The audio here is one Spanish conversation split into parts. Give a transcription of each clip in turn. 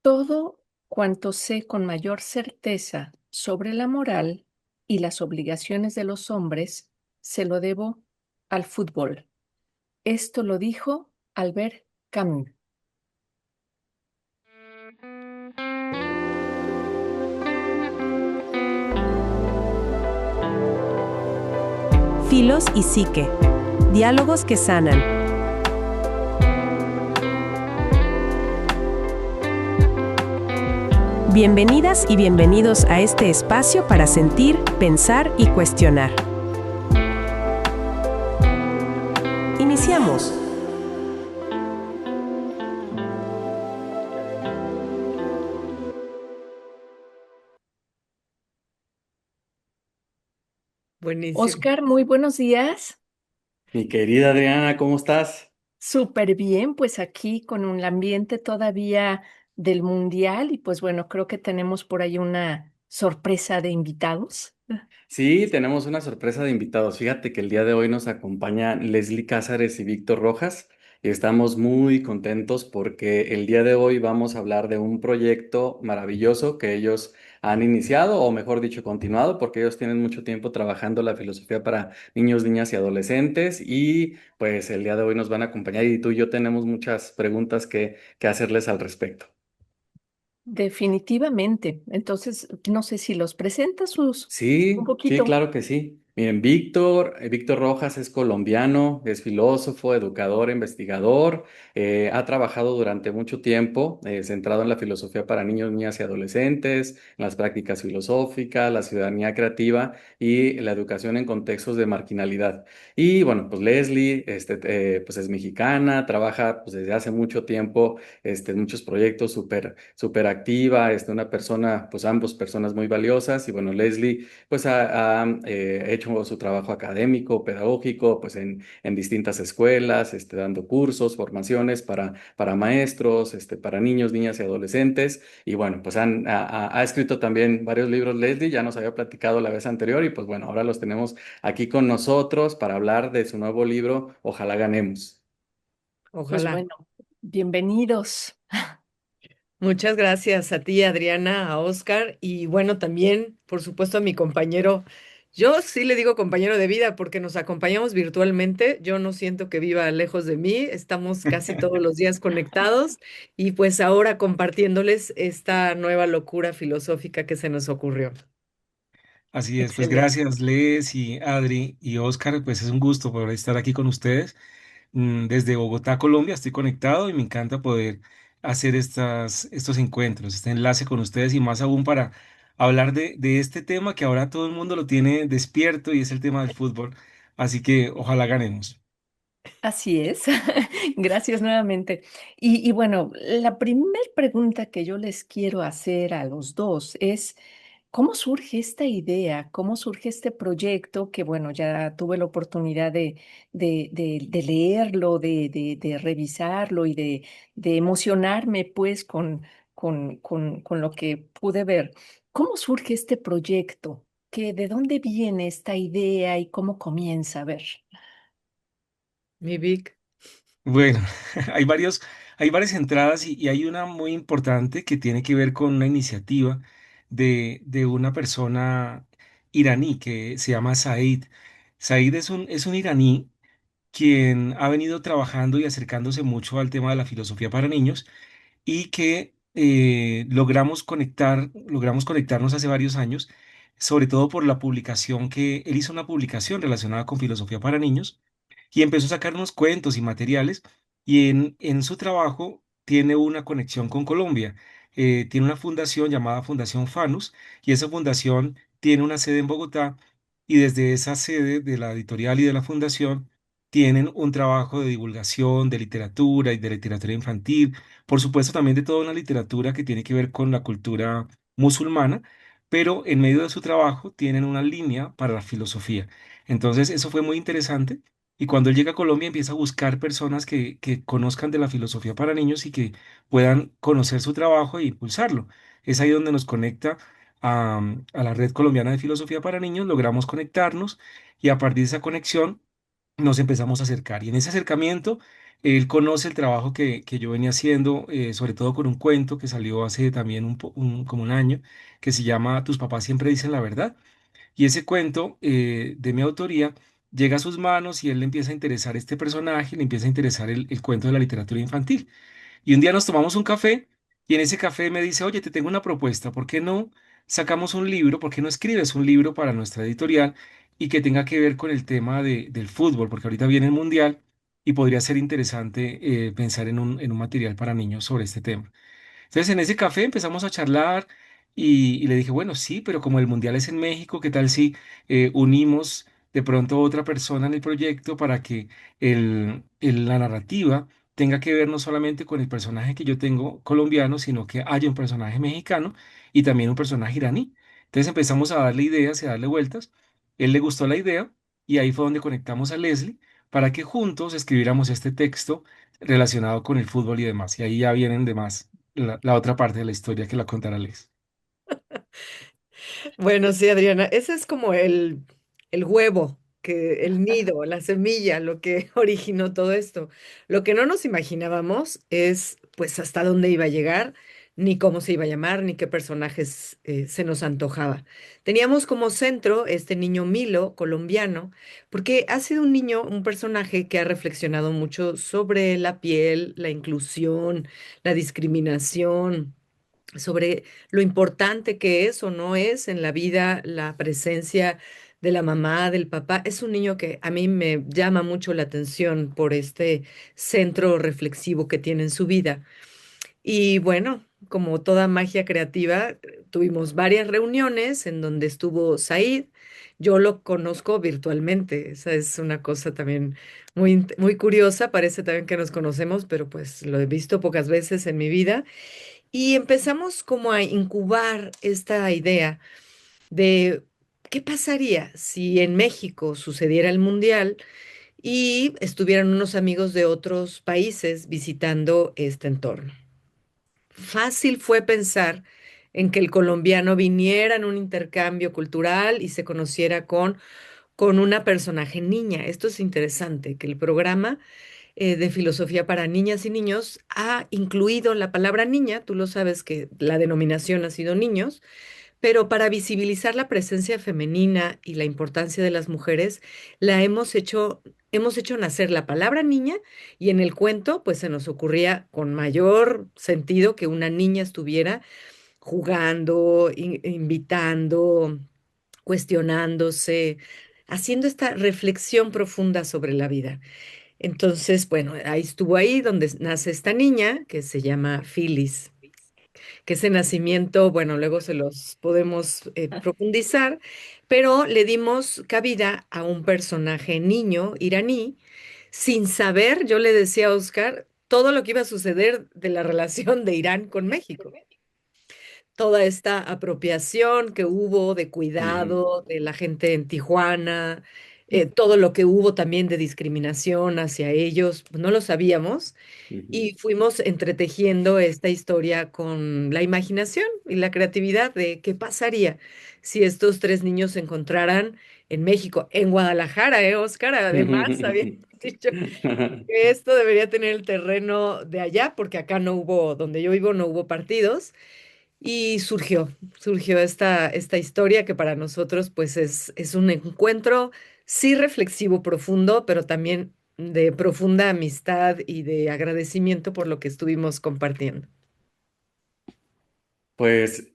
Todo cuanto sé con mayor certeza sobre la moral y las obligaciones de los hombres, se lo debo al fútbol. Esto lo dijo Albert Camus. Filos y Psique. Diálogos que sanan. Bienvenidas y bienvenidos a este espacio para sentir, pensar y cuestionar. Iniciamos. Buenísimo. Oscar, muy buenos días. Mi querida Adriana, ¿cómo estás? Súper bien, pues aquí con un ambiente todavía del mundial y pues bueno, creo que tenemos por ahí una sorpresa de invitados. Sí, tenemos una sorpresa de invitados. Fíjate que el día de hoy nos acompañan Leslie Cázares y Víctor Rojas y estamos muy contentos porque el día de hoy vamos a hablar de un proyecto maravilloso que ellos han iniciado, o mejor dicho, continuado, porque ellos tienen mucho tiempo trabajando la filosofía para niños, niñas y adolescentes y pues el día de hoy nos van a acompañar y tú y yo tenemos muchas preguntas que hacerles al respecto. Definitivamente. Entonces, no sé si los presentas un Sí, sí, poquito. claro que sí. Miren, Víctor Rojas es colombiano, es filósofo, educador, investigador, ha trabajado durante mucho tiempo centrado en la filosofía para niños, niñas y adolescentes, en las prácticas filosóficas, la ciudadanía creativa y la educación en contextos de marginalidad. Y bueno, pues Leslie, pues es mexicana, trabaja pues desde hace mucho tiempo, en muchos proyectos súper activa, una persona, pues ambos personas muy valiosas. Y bueno, Leslie pues ha hecho su trabajo académico, pedagógico, pues en distintas escuelas, dando cursos, formaciones para maestros, para niños, niñas y adolescentes. Y bueno, pues ha escrito también varios libros Leslie, ya nos había platicado la vez anterior y pues bueno, ahora los tenemos aquí con nosotros para hablar de su nuevo libro, Ojalá ganemos. Pues Ojalá. bueno, bienvenidos. Muchas gracias a ti, Adriana, a Oscar y bueno, también, por supuesto, a mi compañero. Yo sí le digo compañero de vida porque nos acompañamos virtualmente. Yo no siento que viva lejos de mí. Estamos casi todos los días conectados y pues ahora compartiéndoles esta nueva locura filosófica que se nos ocurrió. Así es, pues Excelente. gracias, Les y Adri y Oscar, pues es un gusto poder estar aquí con ustedes. Desde Bogotá, Colombia, estoy conectado y me encanta poder hacer estos encuentros, este enlace con ustedes y más aún para hablar de este tema que ahora todo el mundo lo tiene despierto y es el tema del fútbol. Así que ojalá ganemos. Así es. Gracias nuevamente. Y bueno, la primera pregunta que yo les quiero hacer a los dos es, ¿cómo surge esta idea? ¿Cómo surge este proyecto? Que bueno, ya tuve la oportunidad de leerlo, de revisarlo y de emocionarme pues con lo que pude ver. ¿Cómo surge este proyecto? ¿De dónde viene esta idea y cómo comienza a ver? Mi Vic. Bueno, hay hay varias entradas y hay una muy importante que tiene que ver con una iniciativa de una persona iraní que se llama Said. Said es un iraní quien ha venido trabajando y acercándose mucho al tema de la filosofía para niños y que logramos conectarnos hace varios años, sobre todo por la publicación que él hizo una publicación relacionada con filosofía para niños y empezó a sacar unos cuentos y materiales y en su trabajo tiene una conexión con Colombia. Tiene una fundación llamada Fundación Fanus y esa fundación tiene una sede en Bogotá y desde esa sede de la editorial y de la fundación tienen un trabajo de divulgación de literatura y de literatura infantil, por supuesto también de toda una literatura que tiene que ver con la cultura musulmana, pero en medio de su trabajo tienen una línea para la filosofía. Entonces, eso fue muy interesante y cuando él llega a Colombia empieza a buscar personas que conozcan de la filosofía para niños y que puedan conocer su trabajo e impulsarlo. Es ahí donde nos conecta a la Red Colombiana de Filosofía para Niños, logramos conectarnos y a partir de esa conexión nos empezamos a acercar. Y en ese acercamiento Él conoce el trabajo que yo venía haciendo, sobre todo con un cuento que salió hace también como un año, que se llama Tus papás siempre dicen la verdad. Y ese cuento de mi autoría llega a sus manos y él le empieza a interesar este personaje, le empieza a interesar el cuento de la literatura infantil. Y un día nos tomamos un café y en ese café me dice, oye, te tengo una propuesta, ¿por qué no sacamos un libro? ¿Por qué no escribes un libro para nuestra editorial y que tenga que ver con el tema del fútbol? Porque ahorita viene el mundial y podría ser interesante pensar en un material para niños sobre este tema. Entonces en ese café empezamos a charlar y le dije, bueno, sí, pero como el mundial es en México, ¿qué tal si unimos de pronto a otra persona en el proyecto para que la narrativa tenga que ver no solamente con el personaje que yo tengo colombiano, sino que haya un personaje mexicano y también un personaje iraní? Entonces empezamos a darle ideas y a darle vueltas. Él le gustó la idea y ahí fue donde conectamos a Leslie para que juntos escribiéramos este texto relacionado con el fútbol y demás. Y ahí ya vienen demás la otra parte de la historia que la contará Alex. Bueno, sí, Adriana, ese es como el huevo, que el nido, la semilla, lo que originó todo esto. Lo que no nos imaginábamos es pues hasta dónde iba a llegar, ni cómo se iba a llamar, ni qué personajes se nos antojaba. Teníamos como centro este niño Milo, colombiano, porque ha sido un niño, un personaje que ha reflexionado mucho sobre la piel, la inclusión, la discriminación, sobre lo importante que es o no es en la vida la presencia de la mamá, del papá. Es un niño que a mí me llama mucho la atención por este centro reflexivo que tiene en su vida. Y bueno, como toda magia creativa, tuvimos varias reuniones en donde estuvo Said. Yo lo conozco virtualmente. Esa es una cosa también muy curiosa. Parece también que nos conocemos, pero pues lo he visto pocas veces en mi vida. Y empezamos como a incubar esta idea de qué pasaría si en México sucediera el mundial y estuvieran unos amigos de otros países visitando este entorno. Fácil fue pensar en que el colombiano viniera en un intercambio cultural y se conociera con una personaje niña. Esto es interesante, que el programa de filosofía para niñas y niños ha incluido la palabra niña, tú lo sabes que la denominación ha sido niños, pero para visibilizar la presencia femenina y la importancia de las mujeres, hemos hecho nacer la palabra niña y en el cuento pues se nos ocurría con mayor sentido que una niña estuviera jugando, invitando, cuestionándose, haciendo esta reflexión profunda sobre la vida. Entonces, bueno, ahí estuvo ahí donde nace esta niña que se llama Phyllis, que ese nacimiento, bueno, luego se los podemos profundizar, pero le dimos cabida a un personaje niño iraní, sin saber, yo le decía a Oscar, todo lo que iba a suceder de la relación de Irán con México, toda esta apropiación que hubo de Ujú, cuidado de la gente en Tijuana, todo lo que hubo también de discriminación hacia ellos, pues no lo sabíamos ujú. y fuimos entretejiendo esta historia con la imaginación y la creatividad de qué pasaría si estos tres niños se encontraran en México, en Guadalajara, Oscar? Además, había dicho que esto debería tener el terreno de allá, porque acá no hubo, donde yo vivo, no hubo partidos. Y surgió esta historia que para nosotros pues es un encuentro, sí reflexivo profundo, pero también de profunda amistad y de agradecimiento por lo que estuvimos compartiendo. Pues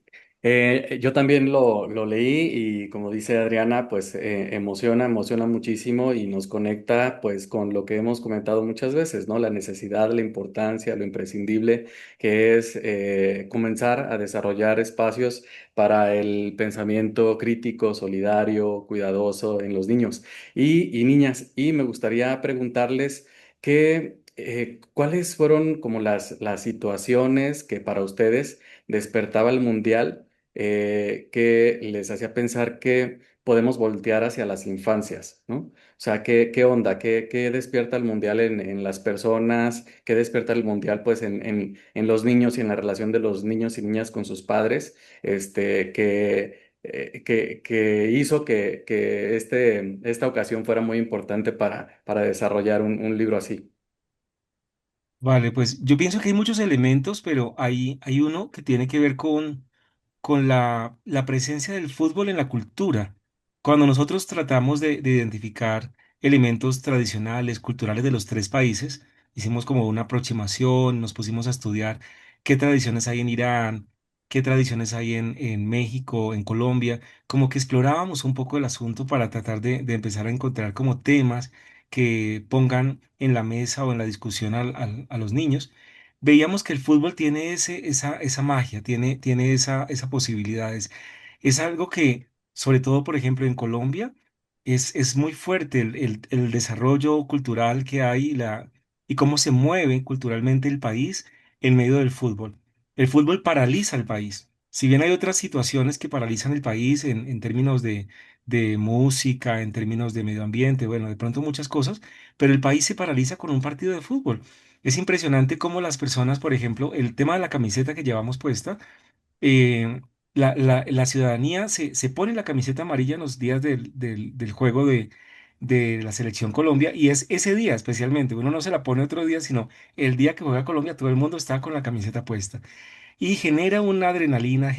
yo también lo leí y como dice Adriana, pues emociona muchísimo y nos conecta pues con lo que hemos comentado muchas veces, ¿no? La necesidad, la importancia, lo imprescindible que es comenzar a desarrollar espacios para el pensamiento crítico, solidario, cuidadoso en los niños y niñas. Y me gustaría preguntarles cuáles fueron como las situaciones que para ustedes despertaba el mundial, que les hacía pensar que podemos voltear hacia las infancias, ¿no? O sea, ¿qué onda? ¿Qué despierta el mundial en las personas? ¿Qué despierta el mundial, pues, en los niños y en la relación de los niños y niñas con sus padres? Que hizo que esta ocasión fuera muy importante para desarrollar un libro así. Vale, pues yo pienso que hay muchos elementos, pero hay uno que tiene que ver con la presencia del fútbol en la cultura. Cuando nosotros tratamos de identificar elementos tradicionales, culturales de los tres países, hicimos como una aproximación, nos pusimos a estudiar qué tradiciones hay en Irán, qué tradiciones hay en México, en Colombia, como que explorábamos un poco el asunto para tratar de empezar a encontrar como temas que pongan en la mesa o en la discusión a los niños. Veíamos que el fútbol tiene esa magia, tiene esa posibilidad. Es algo que, sobre todo, por ejemplo, en Colombia, es muy fuerte el desarrollo cultural que hay y cómo se mueve culturalmente el país en medio del fútbol. El fútbol paraliza el país. Si bien hay otras situaciones que paralizan el país en términos de música, en términos de medio ambiente, bueno, de pronto muchas cosas, pero el país se paraliza con un partido de fútbol. Es impresionante cómo las personas, por ejemplo, el tema de la camiseta que llevamos puesta, eh, la ciudadanía se pone la camiseta amarilla en los días del juego de la selección Colombia y es ese día especialmente. Uno no se la pone otro día, sino el día que juega Colombia, todo el mundo está con la camiseta puesta. Y genera una adrenalina,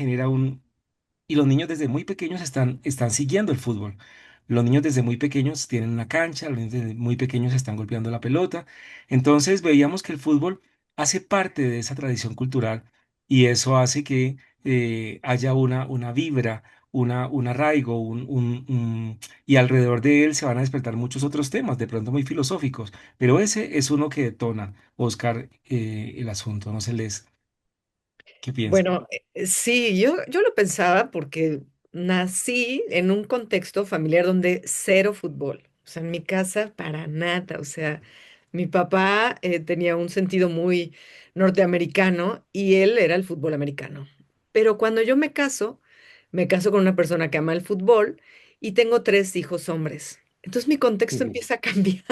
y los niños desde muy pequeños están siguiendo el fútbol. Los niños desde muy pequeños tienen una cancha, los niños desde muy pequeños están golpeando la pelota. Entonces veíamos que el fútbol hace parte de esa tradición cultural y eso hace que haya una vibra, un arraigo, y alrededor de él se van a despertar muchos otros temas, de pronto muy filosóficos, pero ese es uno que detona, Oscar, el asunto. No sé, Les, ¿qué piensas? Bueno, sí, yo lo pensaba porque nací en un contexto familiar donde cero fútbol. O sea, en mi casa para nada. O sea, mi papá tenía un sentido muy norteamericano y él era el fútbol americano. Pero cuando yo me caso con una persona que ama el fútbol y tengo tres hijos hombres. Entonces mi contexto empieza a cambiar.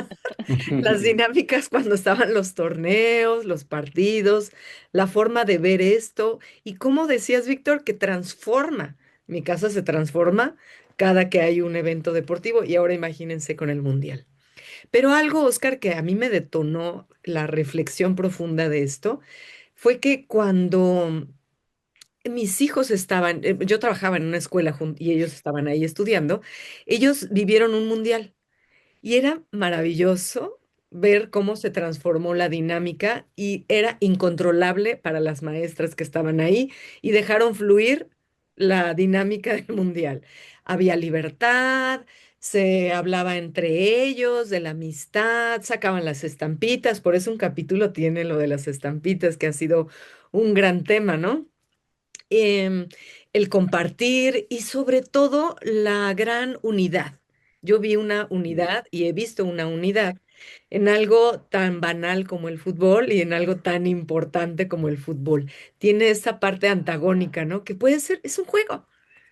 Las dinámicas cuando estaban los torneos, los partidos, la forma de ver esto y cómo decías, Víctor, que transforma. Mi casa se transforma cada que hay un evento deportivo y ahora imagínense con el Mundial. Pero algo, Oscar, que a mí me detonó la reflexión profunda de esto fue que cuando mis hijos estaban, yo trabajaba en una escuela y ellos estaban ahí estudiando, ellos vivieron un Mundial. Y era maravilloso ver cómo se transformó la dinámica y era incontrolable para las maestras que estaban ahí y dejaron fluir la dinámica del mundial. Había libertad, se hablaba entre ellos de la amistad, sacaban las estampitas, por eso un capítulo tiene lo de las estampitas, que ha sido un gran tema, ¿no? em, el compartir y sobre todo la gran unidad. Yo vi una unidad y he visto una unidad en algo tan banal como el fútbol y en algo tan importante como el fútbol. Tiene esa parte antagónica, ¿no? Que puede ser, es un juego,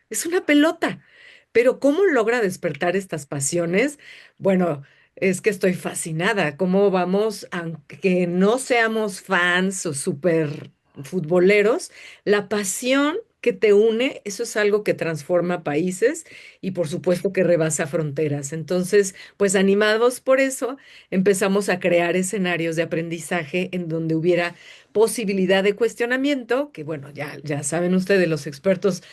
es una pelota, pero ¿cómo logra despertar estas pasiones? Bueno, es que estoy fascinada. ¿Cómo vamos, aunque no seamos fans o súper futboleros, la pasión que te une, eso es algo que transforma países y por supuesto que rebasa fronteras. Entonces, pues animados por eso, empezamos a crear escenarios de aprendizaje en donde hubiera posibilidad de cuestionamiento, que bueno, ya saben ustedes, los expertos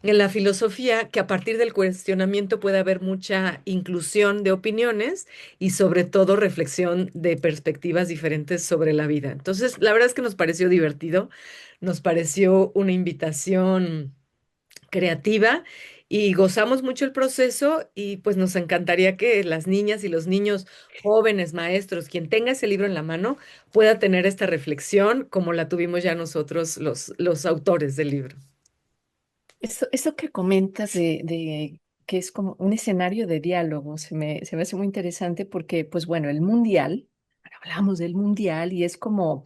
en la filosofía, que a partir del cuestionamiento puede haber mucha inclusión de opiniones y sobre todo reflexión de perspectivas diferentes sobre la vida. Entonces, la verdad es que nos pareció divertido, nos pareció una invitación creativa y gozamos mucho el proceso y pues nos encantaría que las niñas y los niños jóvenes, maestros, quien tenga ese libro en la mano, pueda tener esta reflexión como la tuvimos ya nosotros los autores del libro. Eso que comentas de que es como un escenario de diálogo, se me hace muy interesante porque, pues bueno, el mundial, ahora hablamos del mundial y es como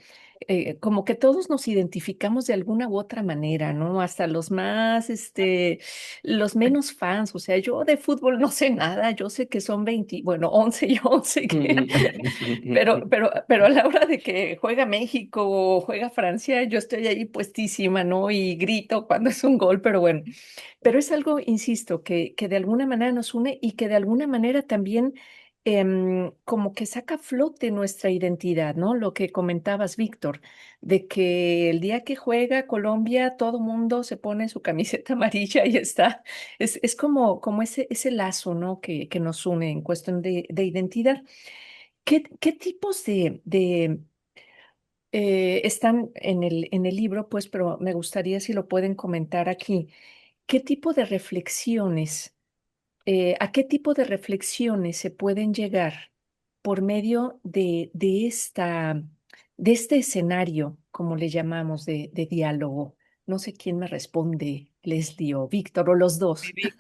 que todos nos identificamos de alguna u otra manera, ¿no? Hasta los más, los menos fans, o sea, yo de fútbol no sé nada, yo sé que son 20, bueno, 11 y 11, pero a la hora de que juega México o juega Francia, yo estoy ahí puestísima, ¿no? Y grito cuando es un gol, pero bueno, pero es algo, insisto, que de alguna manera nos une y que de alguna manera también como que saca a flote nuestra identidad, ¿no? Lo que comentabas, Víctor, de que el día que juega Colombia, todo mundo se pone su camiseta amarilla y está. Es como ese lazo, ¿no? Que nos une en cuestión de identidad. ¿Qué tipos están en el libro, pues, pero me gustaría si lo pueden comentar aquí? ¿Qué tipo de reflexiones? ¿A qué tipo de reflexiones se pueden llegar por medio de este escenario, como le llamamos, de diálogo? No sé quién me responde, Leslie o Víctor, o los dos. Viví.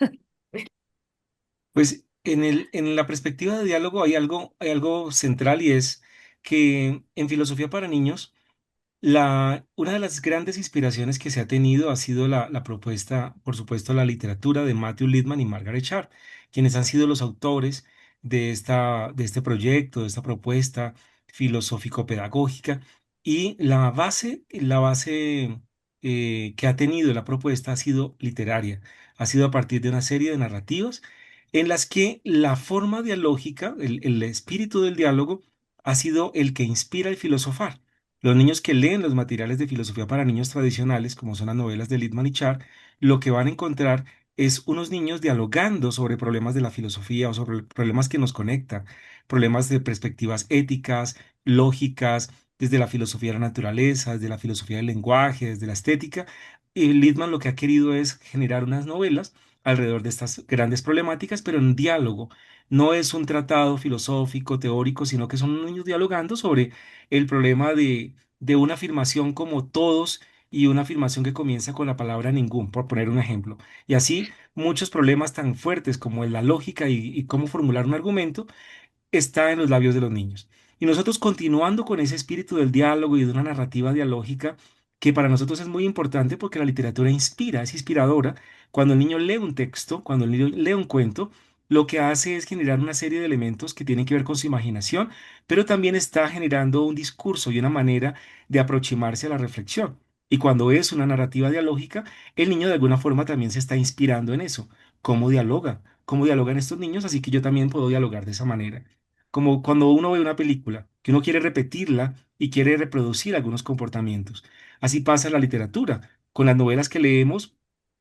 Pues en la perspectiva de diálogo hay algo central y es que en filosofía para niños, una de las grandes inspiraciones que se ha tenido ha sido la propuesta, por supuesto, la literatura de Matthew Lipman y Margaret Chatr, quienes han sido los autores de este proyecto, de esta propuesta filosófico-pedagógica. Y la base que ha tenido la propuesta ha sido literaria, ha sido a partir de una serie de narrativas en las que la forma dialógica, el espíritu del diálogo, ha sido el que inspira el filosofar. Los niños que leen los materiales de filosofía para niños tradicionales, como son las novelas de Littmann y Char, lo que van a encontrar es unos niños dialogando sobre problemas de la filosofía o sobre problemas que nos conectan, problemas de perspectivas éticas, lógicas, desde la filosofía de la naturaleza, desde la filosofía del lenguaje, desde la estética. Y Littmann lo que ha querido es generar unas novelas alrededor de estas grandes problemáticas, pero en diálogo. No es un tratado filosófico, teórico, sino que son niños dialogando sobre el problema de una afirmación como todos y una afirmación que comienza con la palabra ningún, por poner un ejemplo. Y así muchos problemas tan fuertes como la lógica y cómo formular un argumento está en los labios de los niños. Y nosotros continuando con ese espíritu del diálogo y de una narrativa dialógica que para nosotros es muy importante porque la literatura inspira, es inspiradora. Cuando el niño lee un texto, cuando el niño lee un cuento, lo que hace es generar una serie de elementos que tienen que ver con su imaginación, pero también está generando un discurso y una manera de aproximarse a la reflexión. Y cuando es una narrativa dialógica, el niño de alguna forma también se está inspirando en eso. ¿Cómo dialoga? ¿Cómo dialogan estos niños? Así que yo también puedo dialogar de esa manera. Como cuando uno ve una película, que uno quiere repetirla y quiere reproducir algunos comportamientos. Así pasa en la literatura. Con las novelas que leemos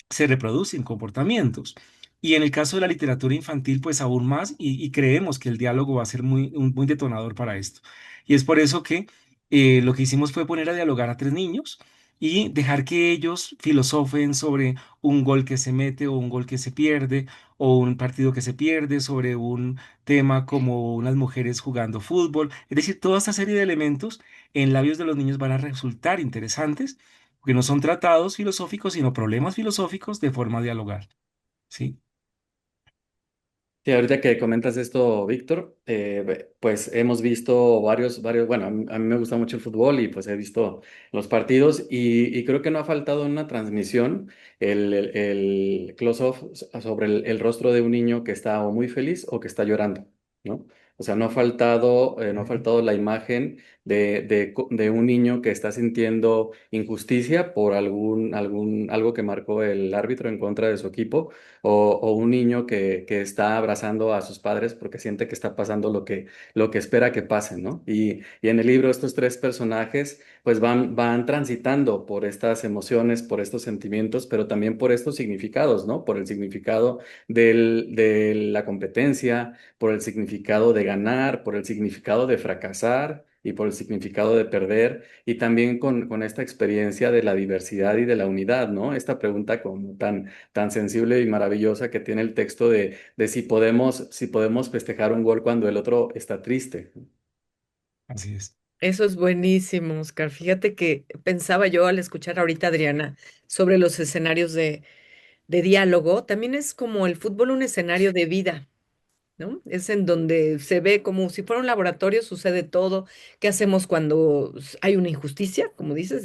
se reproducen comportamientos. Y en el caso de la literatura infantil, pues aún más, y creemos que el diálogo va a ser muy detonador para esto. Y es por eso que lo que hicimos fue poner a dialogar a tres niños y dejar que ellos filosofen sobre un gol que se mete o un gol que se pierde o un partido que se pierde, sobre un tema como unas mujeres jugando fútbol. Es decir, toda esta serie de elementos en labios de los niños van a resultar interesantes, porque no son tratados filosóficos, sino problemas filosóficos de forma dialogal. ¿Sí? Sí, ahorita que comentas esto, Víctor, pues hemos visto bueno, a mí me gusta mucho el fútbol y pues he visto los partidos y creo que no ha faltado en una transmisión el close-up sobre el rostro de un niño que está o muy feliz o que está llorando, ¿no? O sea, no ha faltado la imagen de un niño que está sintiendo injusticia por algo que marcó el árbitro en contra de su equipo o un niño que está abrazando a sus padres porque siente que está pasando lo que espera que pase, ¿no? Y en el libro estos tres personajes pues van transitando por estas emociones, por estos sentimientos, pero también por estos significados, ¿no? Por el significado de la competencia, por el significado de ganar, por el significado de fracasar y por el significado de perder, y también con esta experiencia de la diversidad y de la unidad, ¿no? Esta pregunta como tan sensible y maravillosa que tiene el texto de si podemos festejar un gol cuando el otro está triste. Así es. Eso es buenísimo, Oscar. Fíjate que pensaba yo al escuchar ahorita a Adriana sobre los escenarios de diálogo, también es como el fútbol un escenario de vida, ¿no? Es en donde se ve como si fuera un laboratorio, sucede todo. ¿Qué hacemos cuando hay una injusticia, como dices,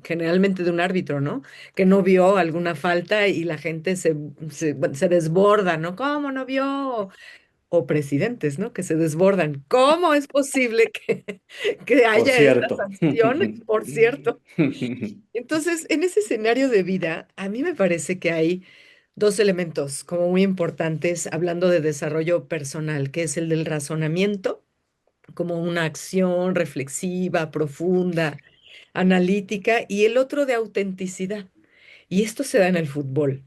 generalmente de un árbitro, ¿no? Que no vio alguna falta y la gente se desborda, ¿no? ¿Cómo no vio? O presidentes, ¿no? Que se desbordan. ¿Cómo es posible que Por haya esta cierto. sanción? Por cierto. Entonces, en ese escenario de vida, a mí me parece que hay dos elementos como muy importantes hablando de desarrollo personal, que es el del razonamiento, como una acción reflexiva, profunda, analítica, y el otro de autenticidad. Y esto se da en el fútbol.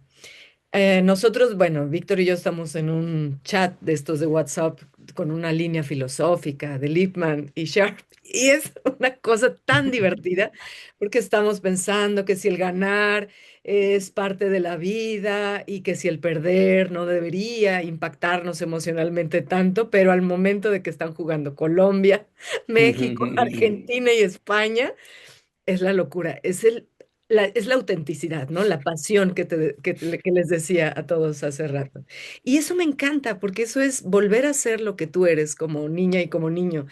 Nosotros, bueno, Víctor y yo estamos en un chat de estos de WhatsApp con una línea filosófica de Lippmann y Sharp. Y es una cosa tan divertida porque estamos pensando que si el ganar es parte de la vida y que si el perder no debería impactarnos emocionalmente tanto, pero al momento de que están jugando Colombia, México, Argentina y España, es la locura, es la autenticidad, ¿no? La pasión que les decía a todos hace rato. Y eso me encanta, porque eso es volver a ser lo que tú eres como niña y como niño.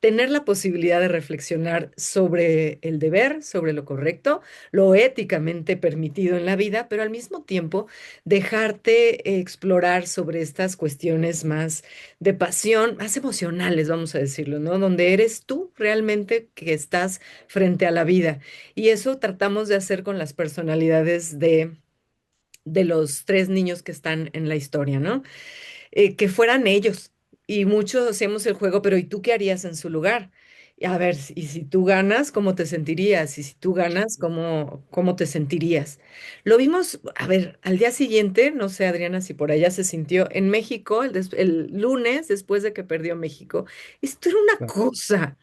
Tener la posibilidad de reflexionar sobre el deber, sobre lo correcto, lo éticamente permitido en la vida, pero al mismo tiempo dejarte explorar sobre estas cuestiones más de pasión, más emocionales, vamos a decirlo, ¿no? Donde eres tú realmente que estás frente a la vida. Y eso tratamos de hacer con las personalidades de los tres niños que están en la historia, ¿no? Que fueran ellos. Y muchos hacíamos el juego, pero ¿y tú qué harías en su lugar? Y a ver, y si tú ganas, ¿cómo te sentirías? Y si tú ganas, ¿cómo te sentirías? Lo vimos, a ver, al día siguiente, no sé, Adriana, si por allá se sintió, en México, el lunes, después de que perdió México, esto era una cosa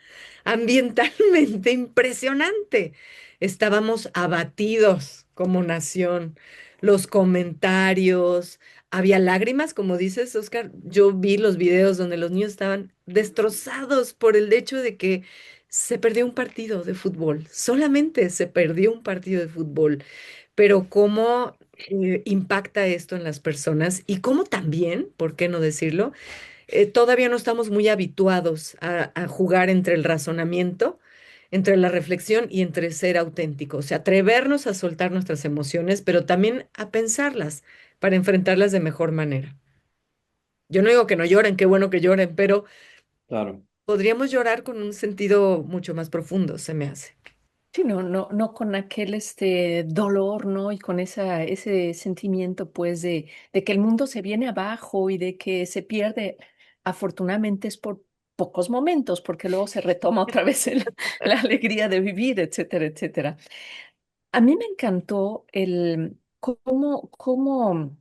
ambientalmente impresionante. Estábamos abatidos como nación. Los comentarios, había lágrimas, como dices, Oscar. Yo vi los videos donde los niños estaban destrozados por el hecho de que se perdió un partido de fútbol. Solamente se perdió un partido de fútbol. Pero cómo impacta esto en las personas y cómo también, ¿por qué no decirlo? Todavía no estamos muy habituados a jugar entre el razonamiento, entre la reflexión y entre ser auténticos, o sea, atrevernos a soltar nuestras emociones, pero también a pensarlas para enfrentarlas de mejor manera. Yo no digo que no lloren, qué bueno que lloren, pero Claro. podríamos llorar con un sentido mucho más profundo, se me hace. Sí, no con aquel dolor, ¿no? Y con ese sentimiento, pues, de que el mundo se viene abajo y de que se pierde. Afortunadamente es por pocos momentos, porque luego se retoma otra vez la alegría de vivir, etcétera, etcétera. A mí me encantó cómo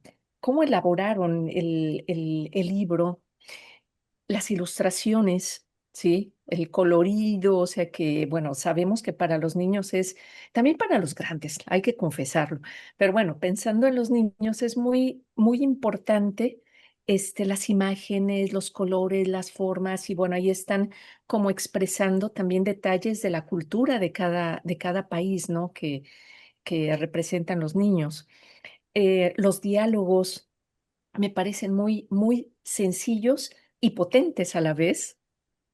elaboraron el libro, las ilustraciones, ¿sí? El colorido, o sea que, bueno, sabemos que para los niños es, también para los grandes, hay que confesarlo, pero bueno, pensando en los niños es muy importante las imágenes, los colores, las formas, y bueno, ahí están como expresando también detalles de la cultura de cada país, ¿no? Que representan los niños. Los diálogos me parecen muy sencillos y potentes a la vez,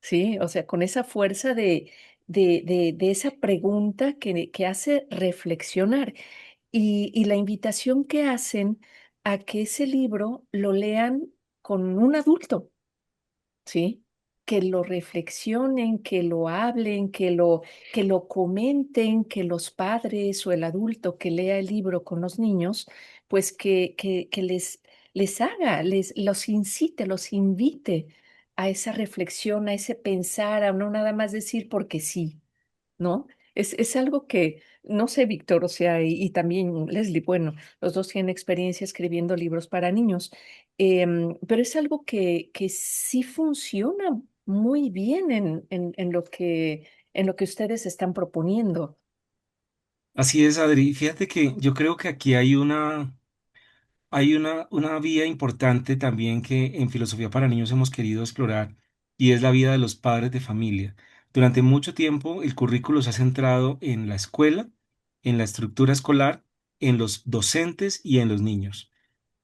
¿sí? O sea, con esa fuerza de esa pregunta que hace reflexionar y la invitación que hacen a que ese libro lo lean con un adulto. ¿Sí? Que lo reflexionen, que lo hablen, que lo comenten, que los padres o el adulto que lea el libro con los niños, pues que les haga, los incite, los invite a esa reflexión, a ese pensar, a no nada más decir porque sí, ¿no? Es algo que, no sé, Víctor, o sea, y también Leslie, bueno, los dos tienen experiencia escribiendo libros para niños, pero es algo que sí funciona muy bien en lo que ustedes están proponiendo. Así es, Adri. Fíjate que yo creo que aquí hay una vía importante también que en Filosofía para Niños hemos querido explorar y es la vida de los padres de familia. Durante mucho tiempo el currículo se ha centrado en la escuela, en la estructura escolar, en los docentes y en los niños.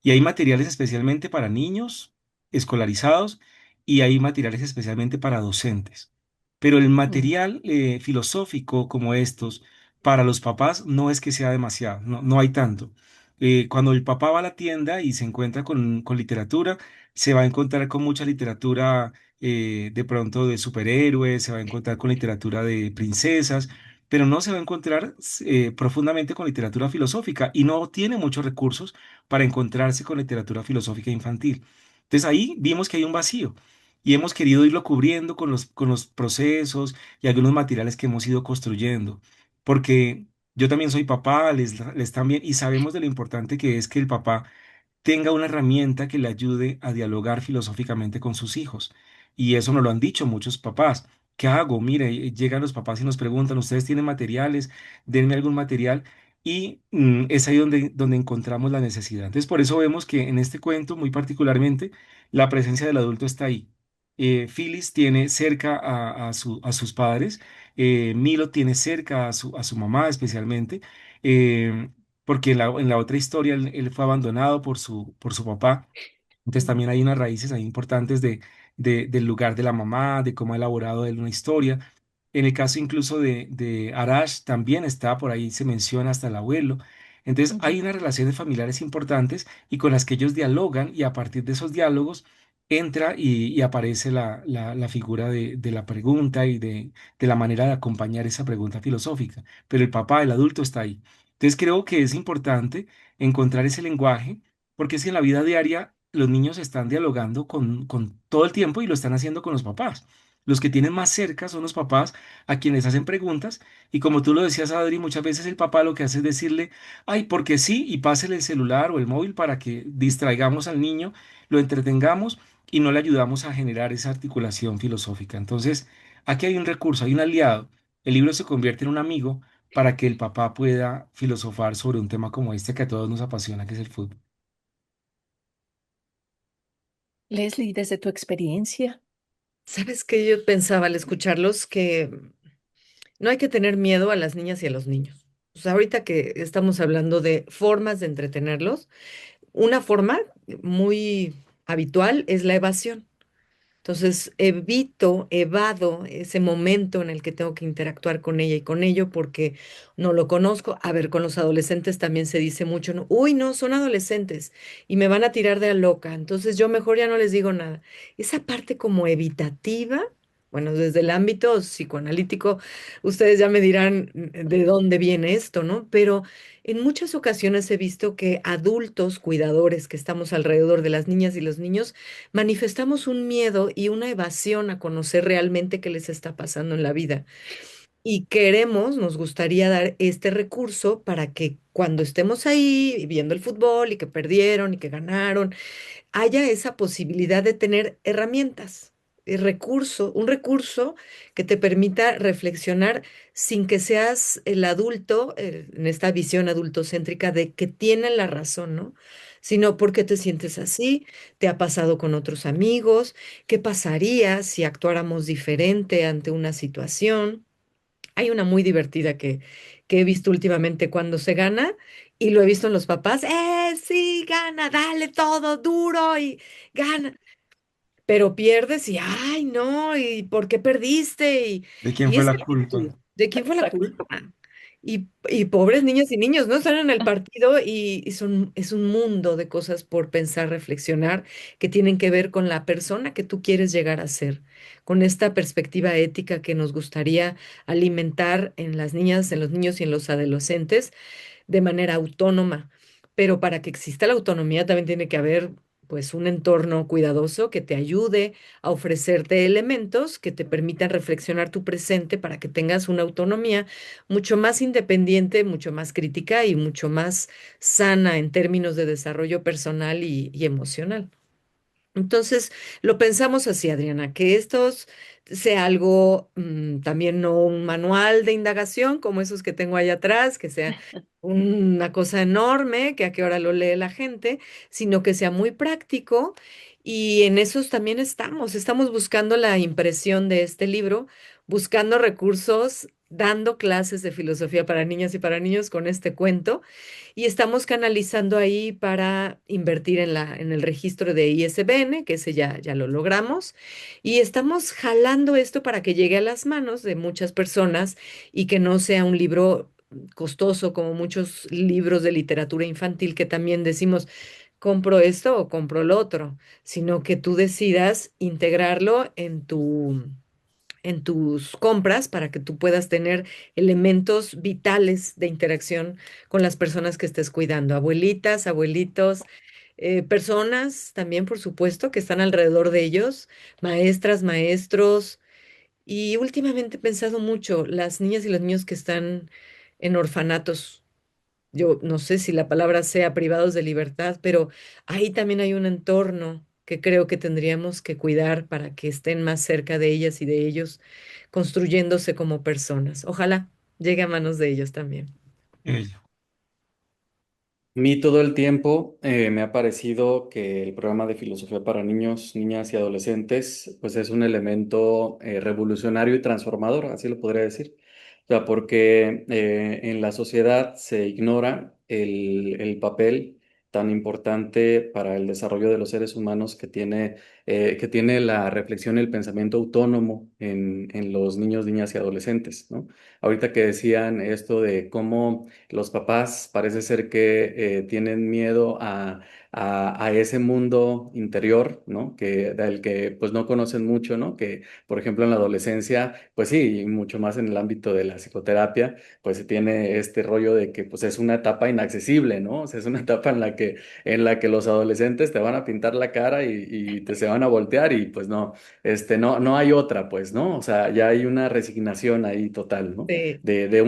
Y hay materiales especialmente para niños escolarizados y hay materiales especialmente para docentes. Pero el Mm, material filosófico como estos, para los papás no es que sea demasiado, no hay tanto. Cuando el papá va a la tienda y se encuentra con literatura, se va a encontrar con mucha literatura de pronto de superhéroes, se va a encontrar con literatura de princesas, pero no se va a encontrar profundamente con literatura filosófica y no tiene muchos recursos para encontrarse con literatura filosófica infantil. Entonces ahí vimos que hay un vacío y hemos querido irlo cubriendo con los procesos y algunos materiales que hemos ido construyendo, porque yo también soy papá, les también, y sabemos de lo importante que es que el papá tenga una herramienta que le ayude a dialogar filosóficamente con sus hijos. Y eso nos lo han dicho muchos papás. ¿Qué hago? Mire, llegan los papás y nos preguntan, ¿ustedes tienen materiales? Denme algún material. Y es ahí donde encontramos la necesidad. Entonces, por eso vemos que en este cuento, muy particularmente, la presencia del adulto está ahí. Phyllis tiene cerca a sus padres, Milo tiene cerca a su mamá especialmente, porque en la otra historia él fue abandonado por su papá. Entonces Ujú, también hay unas raíces ahí importantes del lugar de la mamá, de cómo ha elaborado él una historia. En el caso incluso de Arash también está por ahí, se menciona hasta el abuelo. Entonces Ujú. hay unas relaciones familiares importantes y con las que ellos dialogan y a partir de esos diálogos entra y aparece la figura de la pregunta y de la manera de acompañar esa pregunta filosófica. Pero el papá, el adulto está ahí. Entonces creo que es importante encontrar ese lenguaje porque es que en la vida diaria los niños están dialogando con todo el tiempo y lo están haciendo con los papás. Los que tienen más cerca son los papás a quienes hacen preguntas y como tú lo decías, Adri, muchas veces el papá lo que hace es decirle, ay, porque sí, y pásele el celular o el móvil para que distraigamos al niño, lo entretengamos y no le ayudamos a generar esa articulación filosófica. Entonces, aquí hay un recurso, hay un aliado. El libro se convierte en un amigo para que el papá pueda filosofar sobre un tema como este que a todos nos apasiona, que es el fútbol. Leslie, desde tu experiencia. ¿Sabes qué? Yo pensaba al escucharlos que no hay que tener miedo a las niñas y a los niños. O sea, ahorita que estamos hablando de formas de entretenerlos, una forma muy habitual es la evasión. Entonces, evado ese momento en el que tengo que interactuar con ella y con ello porque no lo conozco. A ver, con los adolescentes también se dice mucho, ¿no? Uy, no, son adolescentes y me van a tirar de a loca, entonces yo mejor ya no les digo nada. Esa parte como evitativa, bueno, desde el ámbito psicoanalítico, ustedes ya me dirán de dónde viene esto, ¿no? Pero en muchas ocasiones he visto que adultos cuidadores que estamos alrededor de las niñas y los niños, manifestamos un miedo y una evasión a conocer realmente qué les está pasando en la vida. Y queremos, nos gustaría dar este recurso para que cuando estemos ahí viendo el fútbol y que perdieron y que ganaron, haya esa posibilidad de tener herramientas, un recurso que te permita reflexionar sin que seas el adulto, en esta visión adultocéntrica de que tienen la razón, ¿no? Sino por qué te sientes así, te ha pasado con otros amigos, qué pasaría si actuáramos diferente ante una situación. Hay una muy divertida que he visto últimamente cuando se gana y lo he visto en los papás. Sí, gana, dale todo duro y gana. Pero pierdes y, ay, no, ¿y por qué perdiste? ¿De quién Y fue esa la culpa? actitud, ¿de quién fue la Exacto. culpa? Y pobres niñas y niños, ¿no? Están en el partido y es un mundo de cosas por pensar, reflexionar, que tienen que ver con la persona que tú quieres llegar a ser, con esta perspectiva ética que nos gustaría alimentar en las niñas, en los niños y en los adolescentes de manera autónoma. Pero para que exista la autonomía también tiene que haber pues un entorno cuidadoso que te ayude a ofrecerte elementos que te permitan reflexionar tu presente para que tengas una autonomía mucho más independiente, mucho más crítica y mucho más sana en términos de desarrollo personal y emocional. Entonces, lo pensamos así, Adriana, que estos sea algo también no un manual de indagación como esos que tengo ahí atrás, que sea una cosa enorme, que a qué hora lo lee la gente, sino que sea muy práctico. Y en esos también estamos buscando la impresión de este libro, buscando recursos, dando clases de filosofía para niñas y para niños con este cuento y estamos canalizando ahí para invertir en en el registro de ISBN, que ese ya lo logramos, y estamos jalando esto para que llegue a las manos de muchas personas y que no sea un libro costoso como muchos libros de literatura infantil que también decimos, compro esto o compro lo otro, sino que tú decidas integrarlo en tus compras para que tú puedas tener elementos vitales de interacción con las personas que estés cuidando, abuelitas, abuelitos, personas también, por supuesto, que están alrededor de ellos, maestras, maestros. Y últimamente he pensado mucho, las niñas y los niños que están en orfanatos. Yo no sé si la palabra sea privados de libertad, pero ahí también hay un entorno que creo que tendríamos que cuidar para que estén más cerca de ellas y de ellos, construyéndose como personas. Ojalá llegue a manos de ellos también. Ello. A mí todo el tiempo me ha parecido que el programa de filosofía para niños, niñas y adolescentes, pues es un elemento revolucionario y transformador, así lo podría decir. O sea, porque en la sociedad se ignora el papel tan importante para el desarrollo de los seres humanos que tiene la reflexión y el pensamiento autónomo en los niños, niñas y adolescentes, ¿no? Ahorita que decían esto de cómo los papás parece ser que tienen miedo a ese mundo interior, ¿no? Del que pues no conocen mucho, ¿no? Que, por ejemplo, en la adolescencia, pues sí, y mucho más en el ámbito de la psicoterapia, pues se tiene este rollo de que pues es una etapa inaccesible, ¿no? O sea, es una etapa en la que los adolescentes te van a pintar la cara y te se van a voltear y pues no, no hay otra, pues, ¿no? O sea, ya hay una resignación ahí total, ¿no? Sí, De